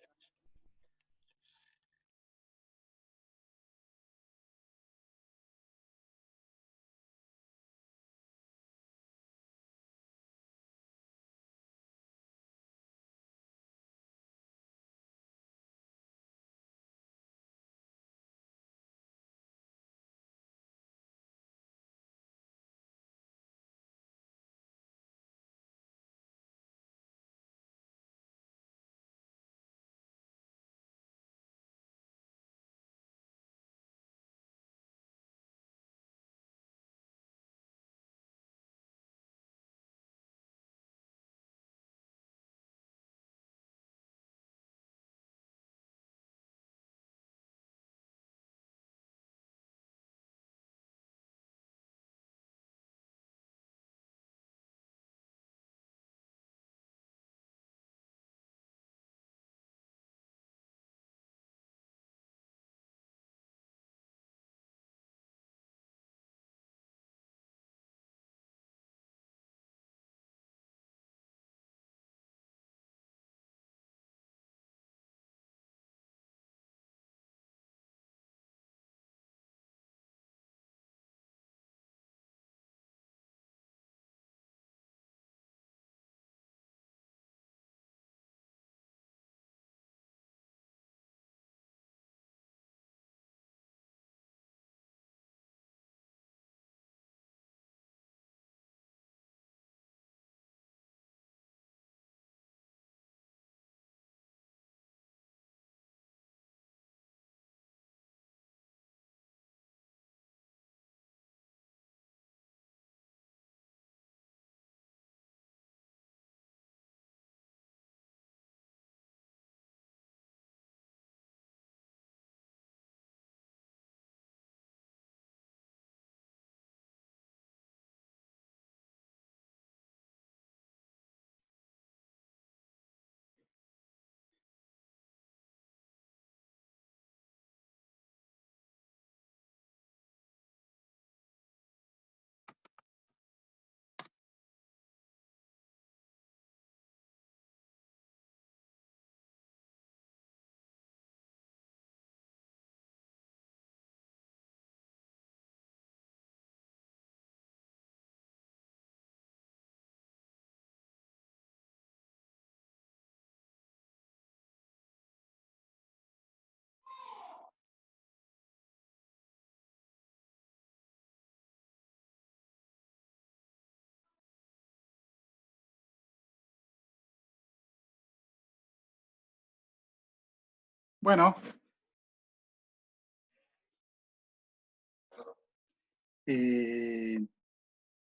Bueno.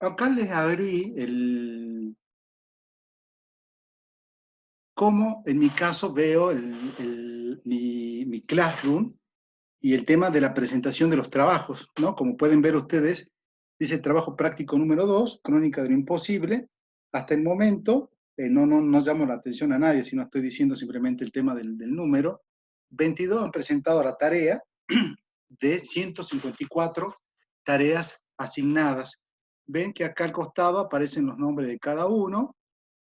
Acá les abrí cómo en mi caso veo mi Classroom y el tema de la presentación de los trabajos, ¿no? Como pueden ver ustedes, dice trabajo práctico número 2, Crónica de lo Imposible. Hasta el momento, no llamo la atención a nadie, sino estoy diciendo simplemente el tema del número. 22 han presentado la tarea de 154 tareas asignadas. Ven que acá al costado aparecen los nombres de cada uno,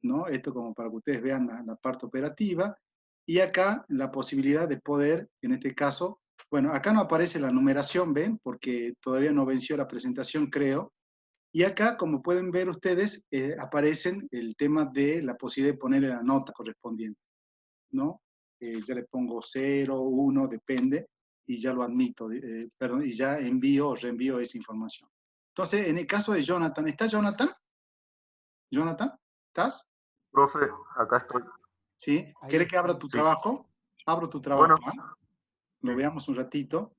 ¿no? Esto como para que ustedes vean la parte operativa. Y acá la posibilidad de poder, en este caso, bueno, acá no aparece la numeración, ¿ven? Porque todavía no venció la presentación, creo. Y acá, como pueden ver ustedes, aparecen el tema de la posibilidad de ponerle la nota correspondiente, ¿no? Ya le pongo 0, 1, depende, y ya lo admito, perdón, y ya envío o reenvío esa información. Entonces, en el caso de Jonathan, ¿está Jonathan? ¿Jonathan? ¿Estás? Profe, acá estoy. ¿Sí? ¿Quieres que abra tu trabajo? Abro tu trabajo. Bueno. Lo veamos un ratito.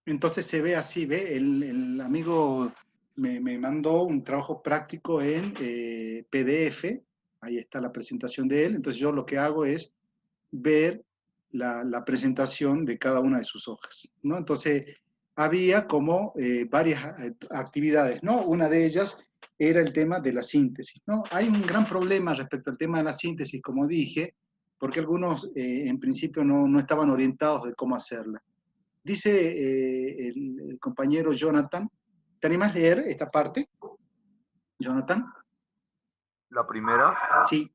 Entonces se ve así, ¿ve? El amigo me mandó un trabajo práctico en PDF. Ahí está la presentación de él. Entonces yo lo que hago es ver la presentación de cada una de sus hojas, ¿no? Entonces había como varias actividades, ¿no? Una de ellas era el tema de la síntesis, ¿no? Hay un gran problema respecto al tema de la síntesis, como dije, porque algunos en principio no estaban orientados de cómo hacerla. Dice el compañero Jonathan, ¿te animas a leer esta parte, Jonathan? La primera. Sí.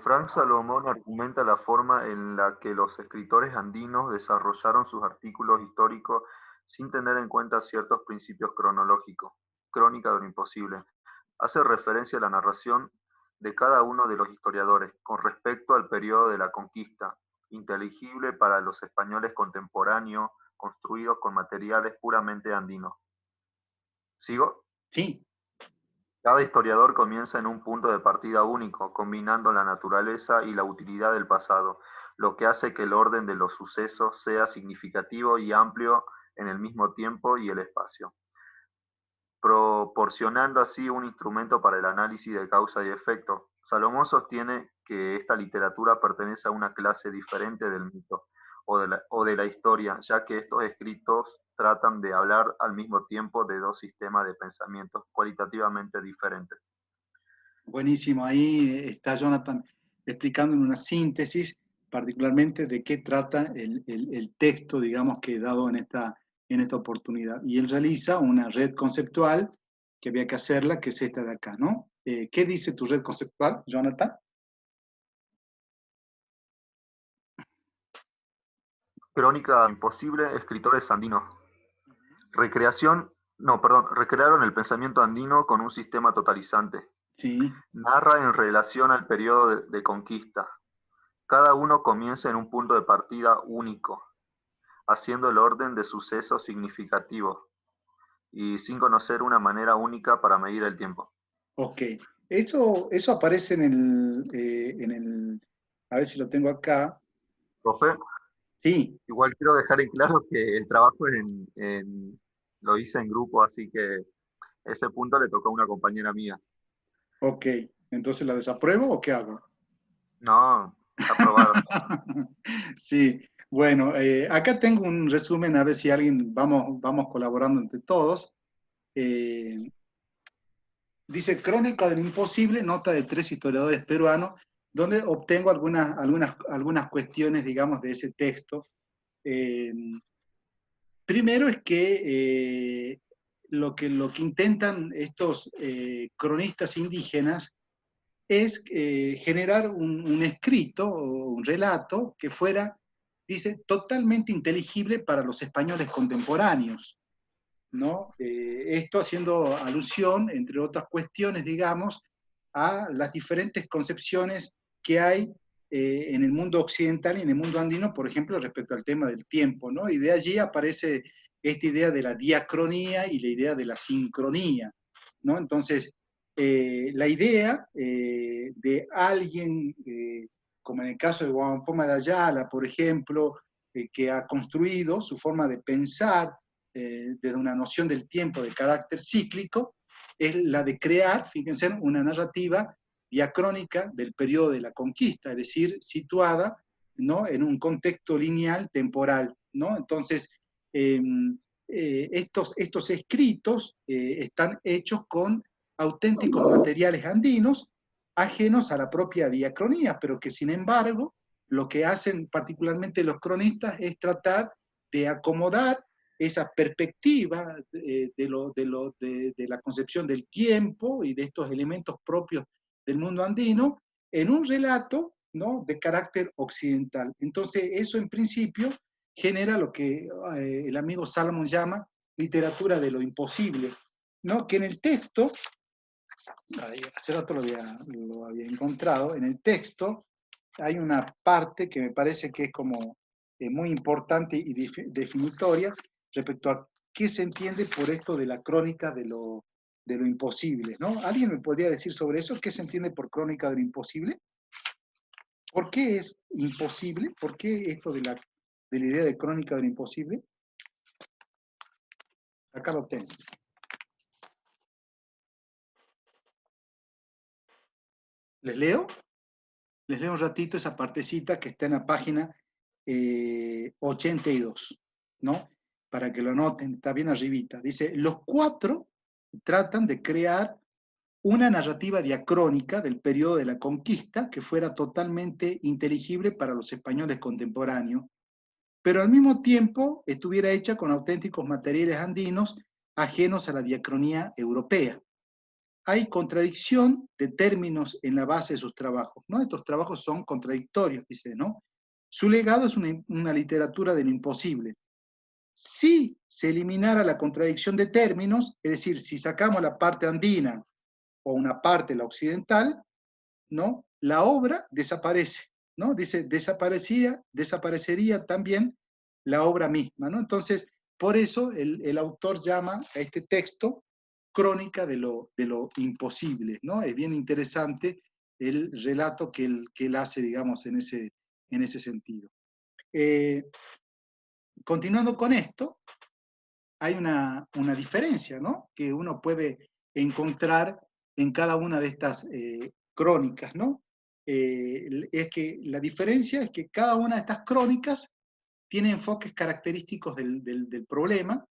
Frank Salomón argumenta la forma en la que los escritores andinos desarrollaron sus artículos históricos sin tener en cuenta ciertos principios cronológicos. Crónica de lo Imposible. Hace referencia a la narración de cada uno de los historiadores con respecto al periodo de la conquista, inteligible para los españoles contemporáneos, construidos con materiales puramente andinos. ¿Sigo? Sí. Cada historiador comienza en un punto de partida único, combinando la naturaleza y la utilidad del pasado, lo que hace que el orden de los sucesos sea significativo y amplio en el mismo tiempo y el espacio, proporcionando así un instrumento para el análisis de causa y efecto. Salomón sostiene que esta literatura pertenece a una clase diferente del mito o de la historia, ya que estos escritos tratan de hablar al mismo tiempo de dos sistemas de pensamientos cualitativamente diferentes. Buenísimo, ahí está Jonathan explicando en una síntesis particularmente de qué trata el texto, digamos, que he dado en esta oportunidad. Y él realiza una red conceptual que había que hacerla, que es esta de acá, ¿no? ¿Qué dice tu red conceptual, Jonathan? Crónica Imposible, escritores andinos. Recrearon el pensamiento andino con un sistema totalizante. Sí. Narra en relación al periodo de conquista. Cada uno comienza en un punto de partida único, haciendo el orden de sucesos significativos y sin conocer una manera única para medir el tiempo. Ok. Eso aparece en el... A ver si lo tengo acá. ¿Profe? Sí. Igual quiero dejar en claro que el trabajo lo hice en grupo, así que ese punto le tocó a una compañera mía. Ok. ¿Entonces la desapruebo o qué hago? No, está aprobado. Sí. Bueno, acá tengo un resumen, a ver si alguien, vamos colaborando entre todos. Dice Crónica del Imposible, nota de 3 historiadores peruanos, donde obtengo algunas cuestiones, digamos, de ese texto. Primero es que lo que intentan estos cronistas indígenas es generar un escrito o un relato que fuera, dice, totalmente inteligible para los españoles contemporáneos, ¿no? Esto haciendo alusión, entre otras cuestiones, digamos, a las diferentes concepciones que hay en el mundo occidental y en el mundo andino, por ejemplo, respecto al tema del tiempo, ¿no? Y de allí aparece esta idea de la diacronía y la idea de la sincronía, ¿no? Entonces, la idea de alguien, como en el caso de Juan Poma de Ayala, por ejemplo, que ha construido su forma de pensar desde una noción del tiempo de carácter cíclico, es la de crear, fíjense, una narrativa diacrónica del periodo de la conquista, es decir, situada, ¿no?, en un contexto lineal temporal, ¿no? Entonces, estos escritos están hechos con auténticos materiales andinos, ajenos a la propia diacronía, pero que sin embargo, lo que hacen particularmente los cronistas es tratar de acomodar esa perspectiva de la concepción del tiempo y de estos elementos propios del mundo andino en un relato, ¿no?, de carácter occidental. Entonces, eso en principio genera lo que el amigo Salomón llama literatura de lo imposible, ¿no?, que en el texto, hace rato lo había encontrado, en el texto hay una parte que me parece que es como muy importante y definitoria respecto a qué se entiende por esto de la crónica de lo imposible, ¿no? ¿Alguien me podría decir sobre eso? ¿Qué se entiende por crónica de lo imposible? ¿Por qué es imposible? ¿Por qué esto de la idea de crónica de lo imposible? Acá lo tengo. ¿Les leo? Les leo un ratito esa partecita que está en la página 82, ¿no? Para que lo anoten, está bien arribita. Dice, los cuatro tratan de crear una narrativa diacrónica del periodo de la conquista que fuera totalmente inteligible para los españoles contemporáneos, pero al mismo tiempo estuviera hecha con auténticos materiales andinos ajenos a la diacronía europea. Hay contradicción de términos en la base de sus trabajos, ¿no? Estos trabajos son contradictorios, dice, ¿no? Su legado es una literatura de lo imposible. Si se eliminara la contradicción de términos, es decir, si sacamos la parte andina o una parte, la occidental, ¿no?, la obra desaparece, ¿no? Dice, desaparecería también la obra misma, ¿no? Entonces, por eso el autor llama a este texto crónica de lo imposible, ¿no? Es bien interesante el relato que él hace, digamos, en ese sentido. Continuando con esto, hay una diferencia, ¿no?, que uno puede encontrar en cada una de estas crónicas, ¿no? Es que la diferencia es que cada una de estas crónicas tiene enfoques característicos del problema,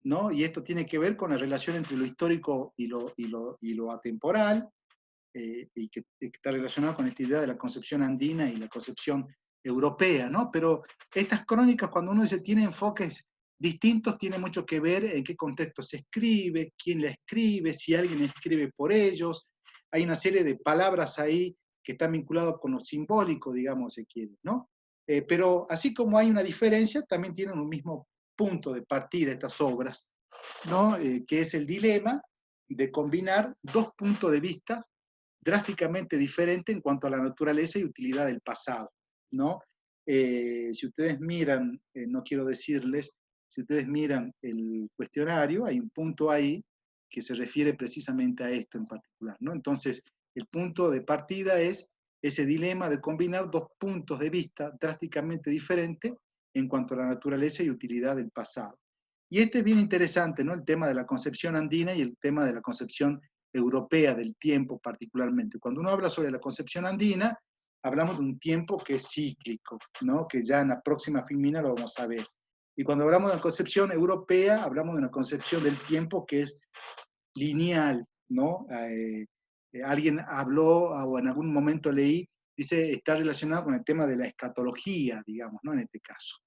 ¿no? Y esto tiene que ver con la relación entre lo histórico y lo atemporal, y que está relacionado con esta idea de la concepción andina y la concepción europea, ¿no? Pero estas crónicas, cuando uno dice tiene enfoques distintos, tiene mucho que ver en qué contexto se escribe, quién la escribe, si alguien escribe por ellos. Hay una serie de palabras ahí que están vinculadas con lo simbólico, digamos, si quiere, ¿no? Pero así como hay una diferencia, también tienen un mismo punto de partida estas obras, ¿no? Que es el dilema de combinar dos puntos de vista drásticamente diferentes en cuanto a la naturaleza y utilidad del pasado, ¿no? Si ustedes miran, no quiero decirles, si ustedes miran el cuestionario, hay un punto ahí que se refiere precisamente a esto en particular, ¿no? Entonces, el punto de partida es ese dilema de combinar dos puntos de vista drásticamente diferentes en cuanto a la naturaleza y utilidad del pasado. Y esto es bien interesante, ¿no? El tema de la concepción andina y el tema de la concepción europea del tiempo particularmente. Cuando uno habla sobre la concepción andina, hablamos de un tiempo que es cíclico, ¿no?, que ya en la próxima filmina lo vamos a ver. Y cuando hablamos de la concepción europea, hablamos de una concepción del tiempo que es lineal, ¿no? Alguien habló, o en algún momento leí, dice, está relacionado con el tema de la escatología, digamos, ¿no?, en este caso.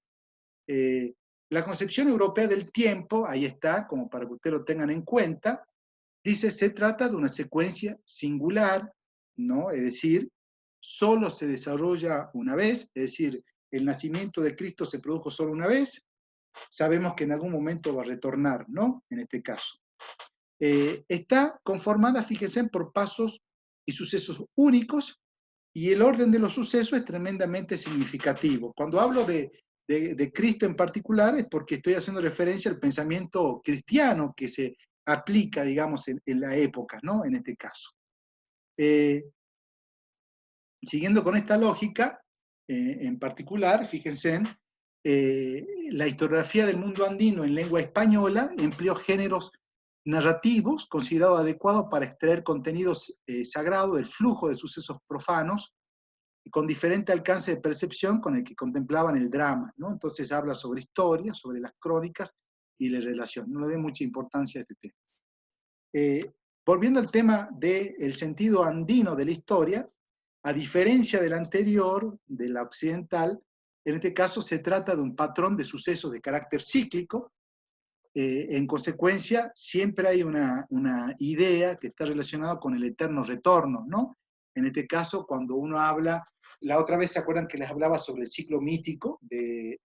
La concepción europea del tiempo, ahí está, como para que ustedes lo tengan en cuenta, dice, se trata de una secuencia singular, ¿no? Es decir, solo se desarrolla una vez, es decir, el nacimiento de Cristo se produjo solo una vez, sabemos que en algún momento va a retornar, ¿no?, en este caso. Está conformada, fíjense, por pasos y sucesos únicos, y el orden de los sucesos es tremendamente significativo. Cuando hablo de Cristo en particular es porque estoy haciendo referencia al pensamiento cristiano que se aplica, digamos, en la época, ¿no? En este caso. Siguiendo con esta lógica, en particular, fíjense, la historiografía del mundo andino en lengua española empleó géneros narrativos considerados adecuados para extraer contenidos sagrados del flujo de sucesos profanos, con diferente alcance de percepción con el que contemplaban el drama, ¿no? Entonces habla sobre historia, sobre las crónicas y la relación. No le dé mucha importancia a este tema. Volviendo al tema del sentido andino de la historia, a diferencia del anterior, de la occidental, en este caso se trata de un patrón de sucesos de carácter cíclico. En consecuencia, siempre hay una idea que está relacionada con el eterno retorno, ¿no? En este caso, cuando uno habla, la otra vez se acuerdan que les hablaba sobre el ciclo mítico del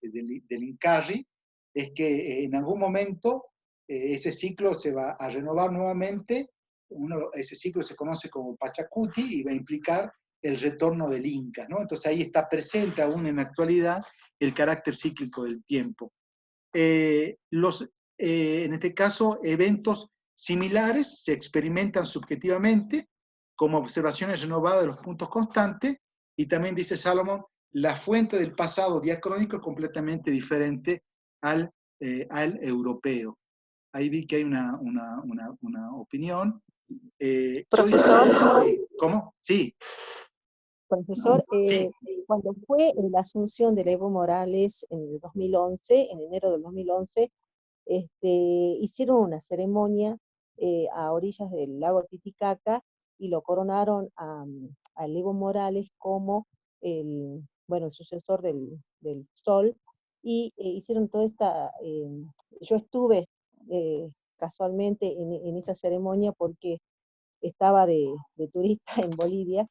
Incarri, es que en algún momento ese ciclo se va a renovar nuevamente, ese ciclo se conoce como Pachacuti y va a implicar el retorno del Inca, ¿no? Entonces ahí está presente aún en la actualidad el carácter cíclico del tiempo. En este caso, eventos similares se experimentan subjetivamente como observaciones renovadas de los puntos constantes, y también dice Salomón, la fuente del pasado diacrónico es completamente diferente al europeo. Ahí vi que hay una opinión. Profesor. ¿Cómo? Sí. Profesor, cuando fue la asunción de Evo Morales en el 2011, en enero del 2011, hicieron una ceremonia a orillas del lago Titicaca y lo coronaron a Evo Morales como el sucesor del Sol, y hicieron toda esta... yo estuve casualmente en esa ceremonia porque estaba de turista en Bolivia,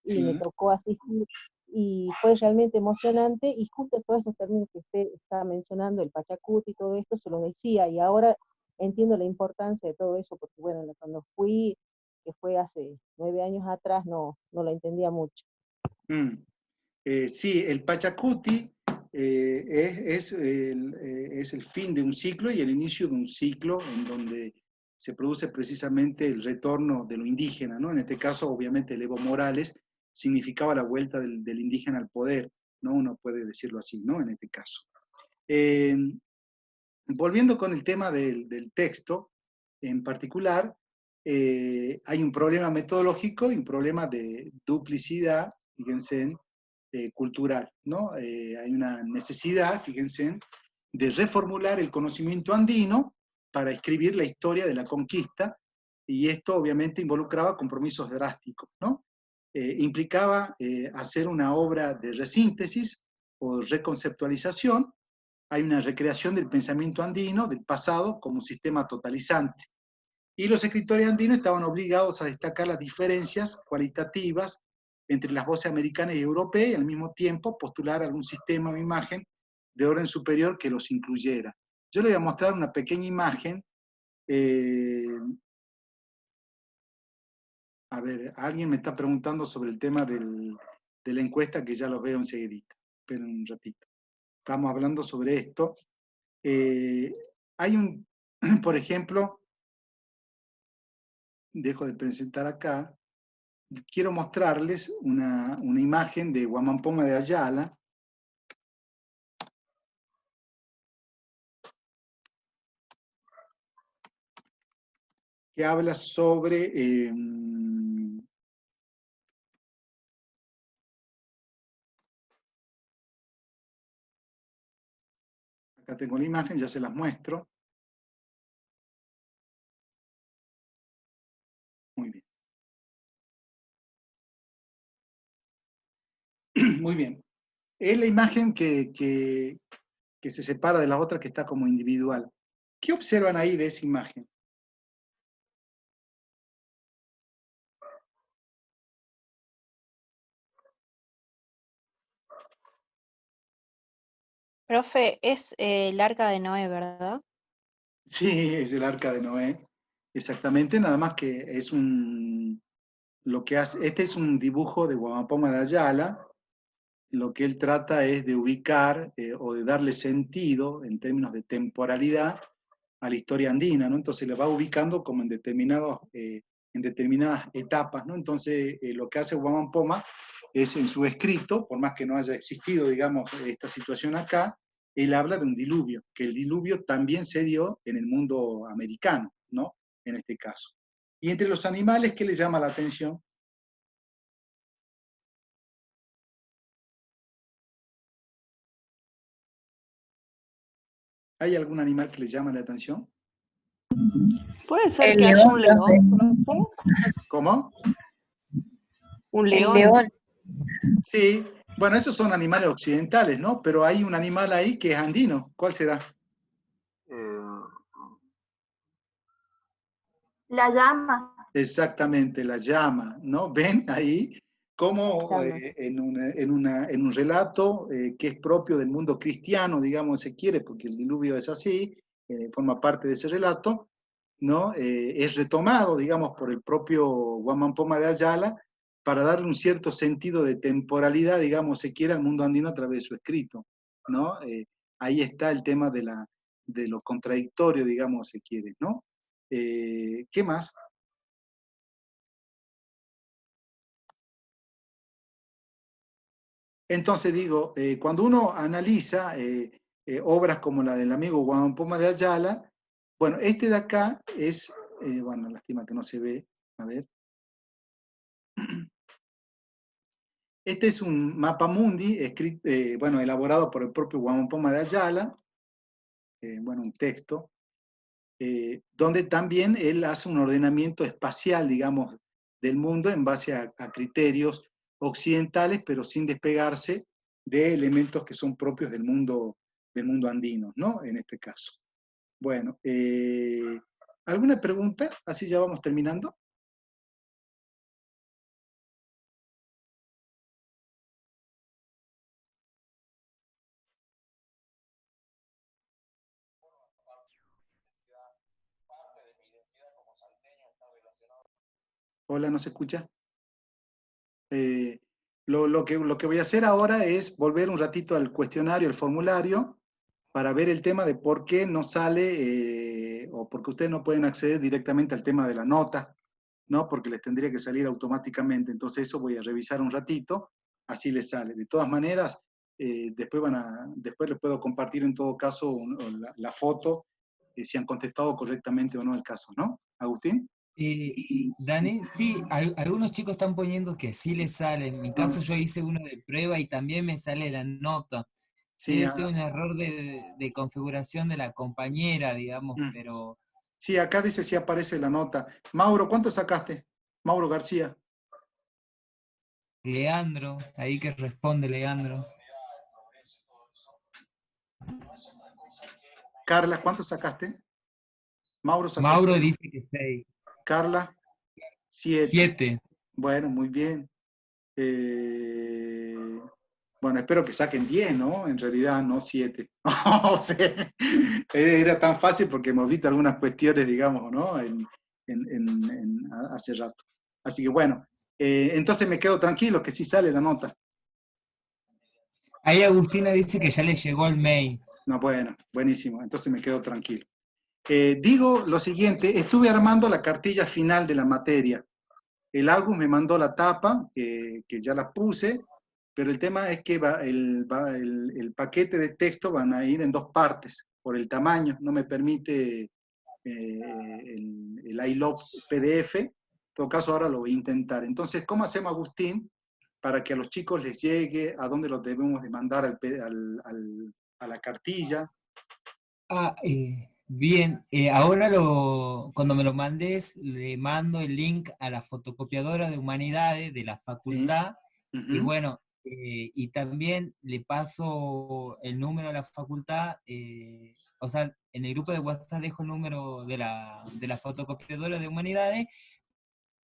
y me tocó asistir, y fue realmente emocionante, y justo todos estos términos que usted estaba mencionando, el Pachacuti y todo esto, se lo decía, y ahora entiendo la importancia de todo eso, porque bueno, cuando fui, que fue hace 9 años atrás, no lo entendía mucho. Sí, el Pachacuti es el fin de un ciclo y el inicio de un ciclo en donde se produce precisamente el retorno de lo indígena, ¿no? En este caso, obviamente, el Evo Morales significaba la vuelta del indígena al poder, ¿no? Uno puede decirlo así, ¿no? En este caso. Volviendo con el tema del texto, en particular, hay un problema metodológico y un problema de duplicidad, fíjense, cultural, ¿no? Hay una necesidad, fíjense, de reformular el conocimiento andino para escribir la historia de la conquista, y esto obviamente involucraba compromisos drásticos, ¿no? Implicaba hacer una obra de resíntesis o reconceptualización. Hay una recreación del pensamiento andino, del pasado, como un sistema totalizante. Y los escritores andinos estaban obligados a destacar las diferencias cualitativas entre las voces americanas y europeas, y al mismo tiempo postular algún sistema o imagen de orden superior que los incluyera. Yo les voy a mostrar una pequeña imagen. A ver, alguien me está preguntando sobre el tema de la encuesta, que ya lo veo enseguidita. Esperen un ratito. Estamos hablando sobre esto. Hay por ejemplo, dejo de presentar acá, quiero mostrarles una imagen de Huamampoma de Ayala, que habla sobre acá tengo la imagen, ya se las muestro. Muy bien. Muy bien. Es la imagen que se separa de las otras, que está como individual. ¿Qué observan ahí de esa imagen? Profe, es el Arca de Noé, ¿verdad? Sí, es el Arca de Noé, exactamente, nada más que es este es un dibujo de Huamampoma de Ayala. Lo que él trata es de ubicar o de darle sentido, en términos de temporalidad, la historia andina, ¿no? Entonces le va ubicando como en determinadas etapas, ¿no? Entonces lo que hace Guamán Poma es en su escrito, por más que no haya existido, digamos, esta situación acá, él habla de un diluvio, que el diluvio también se dio en el mundo americano, ¿no? En este caso. Y entre los animales, ¿qué le llama la atención? ¿Hay algún animal que le llama la atención? ¿Puede ser que haya un león, profe? ¿Cómo? Un El león. león. Sí, bueno, esos son animales occidentales, ¿no? Pero hay un animal ahí que es andino. ¿Cuál será? La llama. Exactamente, la llama, ¿no? ¿Ven ahí cómo en un relato que es propio del mundo cristiano, digamos, se quiere, porque el diluvio es así, forma parte de ese relato, ¿no? Es retomado, digamos, por el propio Guamán Poma de Ayala para darle un cierto sentido de temporalidad, digamos, se quiere al mundo andino a través de su escrito, ¿no? Ahí está el tema de lo contradictorio, digamos, se quiere, ¿no? ¿Qué más? Entonces digo, cuando uno analiza obras como la del amigo Guamán Poma de Ayala, bueno, este de acá es, bueno, lástima que no se ve, a ver. Este es un mapa mundi, escrito, bueno, elaborado por el propio Guamán Poma de Ayala, bueno, un texto, donde también él hace un ordenamiento espacial, digamos, del mundo en base a criterios occidentales, pero sin despegarse de elementos que son propios del mundo andino, ¿no? En este caso. Bueno, ¿alguna pregunta? Así ya vamos terminando. Hola, ¿no se escucha? Lo que voy a hacer ahora es volver un ratito al cuestionario, al formulario, para ver el tema de por qué no sale, o por qué ustedes no pueden acceder directamente al tema de la nota, ¿no? Porque les tendría que salir automáticamente. Entonces eso voy a revisar un ratito, así les sale. De todas maneras, después les puedo compartir en todo caso la foto, si han contestado correctamente o no el caso, ¿no? Agustín. Dani, sí, algunos chicos están poniendo que sí les sale. En mi caso yo hice uno de prueba y también me sale la nota. Sí, Debe ser un error de configuración de la compañera, digamos, pero... Sí, acá dice si aparece la nota. Mauro, ¿cuánto sacaste? Mauro García. Leandro, ahí que responde Leandro. Carla, ¿cuánto sacaste? Mauro sacó Mauro 6. dice que 6. Carla, 7. 7. Bueno, muy bien. Bueno, espero que saquen 10, ¿no? En realidad, no 7. O sea, era tan fácil porque hemos visto algunas cuestiones, digamos, ¿no? Hace rato. Así que bueno, entonces me quedo tranquilo que sí sale la nota. Ahí Agustina dice que ya le llegó el mail. No, bueno, buenísimo, entonces me quedo tranquilo. Digo lo siguiente, estuve armando la cartilla final de la materia. El Agus me mandó la tapa, que ya la puse, pero el tema es que el paquete de texto van a ir en 2 partes, por el tamaño, no me permite el iLove PDF, en todo caso ahora lo voy a intentar. Entonces, ¿cómo hacemos, Agustín, para que a los chicos les llegue, a dónde los debemos de mandar a la cartilla? Bien, ahora cuando me lo mandes, le mando el link a la fotocopiadora de Humanidades de la facultad, sí. Y bueno, y también le paso el número a la facultad, o sea, en el grupo de WhatsApp dejo el número de la fotocopiadora de Humanidades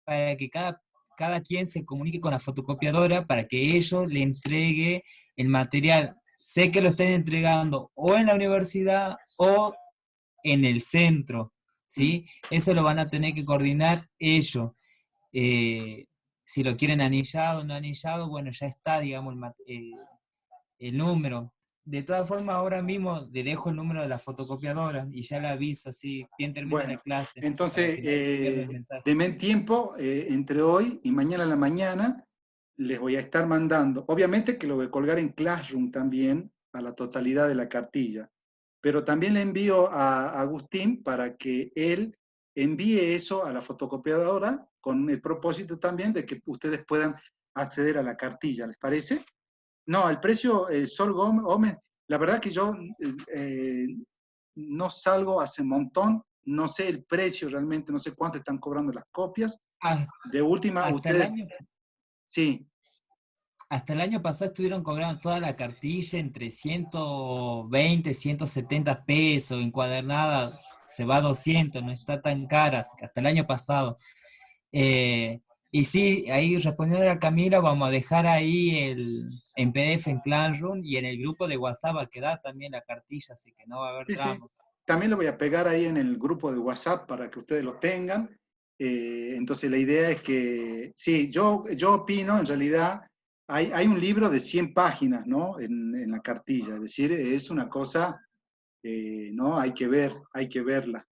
para que cada quien se comunique con la fotocopiadora para que ellos le entregue el material. Sé que lo estén entregando o en la universidad o en el centro, ¿sí? Eso lo van a tener que coordinar ellos. Si lo quieren anillado o no anillado, bueno, ya está, digamos, el número. De todas formas, ahora mismo le dejo el número de la fotocopiadora y ya le aviso, así bien termina la clase. Entonces, denme tiempo, entre hoy y mañana en la mañana, les voy a estar mandando. Obviamente que lo voy a colgar en Classroom también, a la totalidad de la cartilla. Pero también le envío a Agustín para que él envíe eso a la fotocopiadora con el propósito también de que ustedes puedan acceder a la cartilla. ¿Les parece? No, el precio, Sol Gómez, la verdad que yo no salgo hace un montón, no sé el precio realmente, no sé cuánto están cobrando las copias. De última, ustedes... Sí. Hasta el año pasado estuvieron cobrando toda la cartilla entre 120, 170 pesos, encuadernada se va a 200, no está tan cara, hasta el año pasado. Y sí, ahí respondiendo a Camila, vamos a dejar ahí en PDF en Classroom y en el grupo de WhatsApp va a quedar también la cartilla, así que no va a haber drama. Sí. También lo voy a pegar ahí en el grupo de WhatsApp para que ustedes lo tengan. Entonces la idea es que, sí, yo opino, en realidad, hay un libro de 100 páginas, ¿no? En la cartilla, es decir, es una cosa, ¿no? Hay que verla,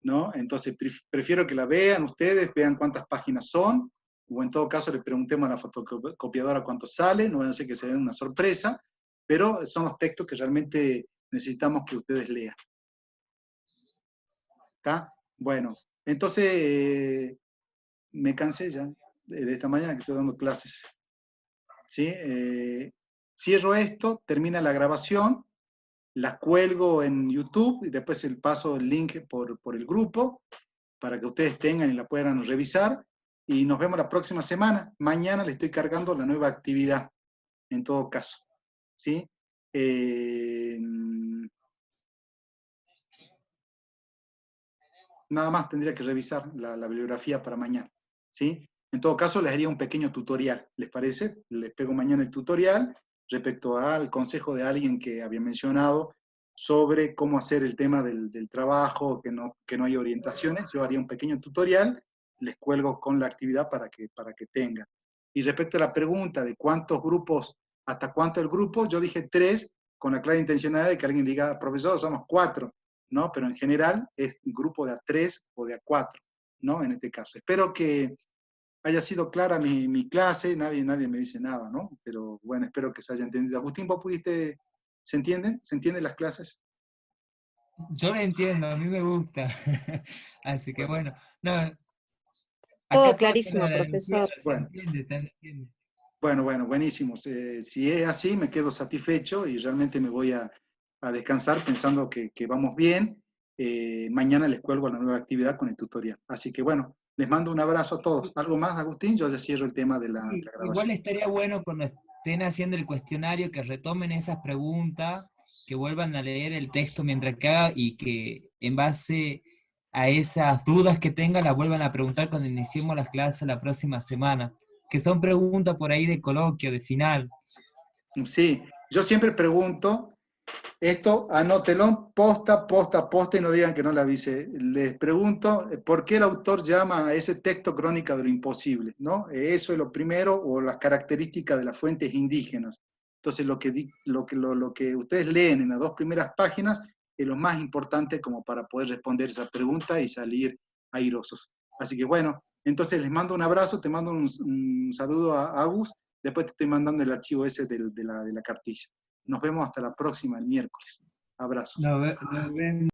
¿no? Entonces prefiero que la vean ustedes, vean cuántas páginas son, o en todo caso le preguntemos a la fotocopiadora cuánto sale, no van a ser que se den una sorpresa, pero son los textos que realmente necesitamos que ustedes lean. ¿Está? Bueno, entonces me cansé ya de esta mañana que estoy dando clases. ¿Sí? Cierro esto, termina la grabación, la cuelgo en YouTube y después paso el link por el grupo para que ustedes tengan y la puedan revisar. Y nos vemos la próxima semana. Mañana le estoy cargando la nueva actividad, en todo caso. ¿Sí? Nada más tendría que revisar la bibliografía para mañana. ¿Sí? En todo caso, les haría un pequeño tutorial. ¿Les parece? Les pego mañana el tutorial respecto al consejo de alguien que había mencionado sobre cómo hacer el tema del trabajo, que no hay orientaciones. Yo haría un pequeño tutorial, les cuelgo con la actividad para que tengan. Y respecto a la pregunta de cuántos grupos, hasta cuánto el grupo, yo dije 3, con la clara intencionalidad de que alguien diga, profesor, somos 4, ¿no? Pero en general es un grupo de A3 o de A4, ¿no? En este caso. Espero que haya sido clara mi clase, nadie me dice nada, ¿no? Pero bueno, espero que se haya entendido. Agustín, ¿vos pudiste, se entienden? ¿Se entienden las clases? Yo lo entiendo, a mí me gusta. Así que bueno, no. Todo clarísimo, profesor. Bueno. Se entiende. Bueno, buenísimo. Si es así, me quedo satisfecho y realmente me voy a descansar pensando que vamos bien. Mañana les cuelgo la nueva actividad con el tutorial. Así que bueno, les mando un abrazo a todos. ¿Algo más, Agustín? Yo ya cierro el tema de la grabación. Igual estaría bueno cuando estén haciendo el cuestionario que retomen esas preguntas, que vuelvan a leer el texto mientras que haga y que en base a esas dudas que tengan las vuelvan a preguntar cuando iniciemos las clases la próxima semana, que son preguntas por ahí de coloquio, de final. Sí, yo siempre pregunto, esto anótelo, posta, y no digan que no la avisé. Les pregunto, ¿por qué el autor llama a ese texto Crónica de lo Imposible? ¿No? Eso es lo primero, o las características de las fuentes indígenas. Entonces, lo que ustedes leen en las 2 primeras páginas es lo más importante como para poder responder esa pregunta y salir airosos. Así que bueno, entonces les mando un abrazo, te mando un saludo a Agus, después te estoy mandando el archivo ese de la cartilla. Nos vemos hasta la próxima, el miércoles. Abrazos. Nos vemos.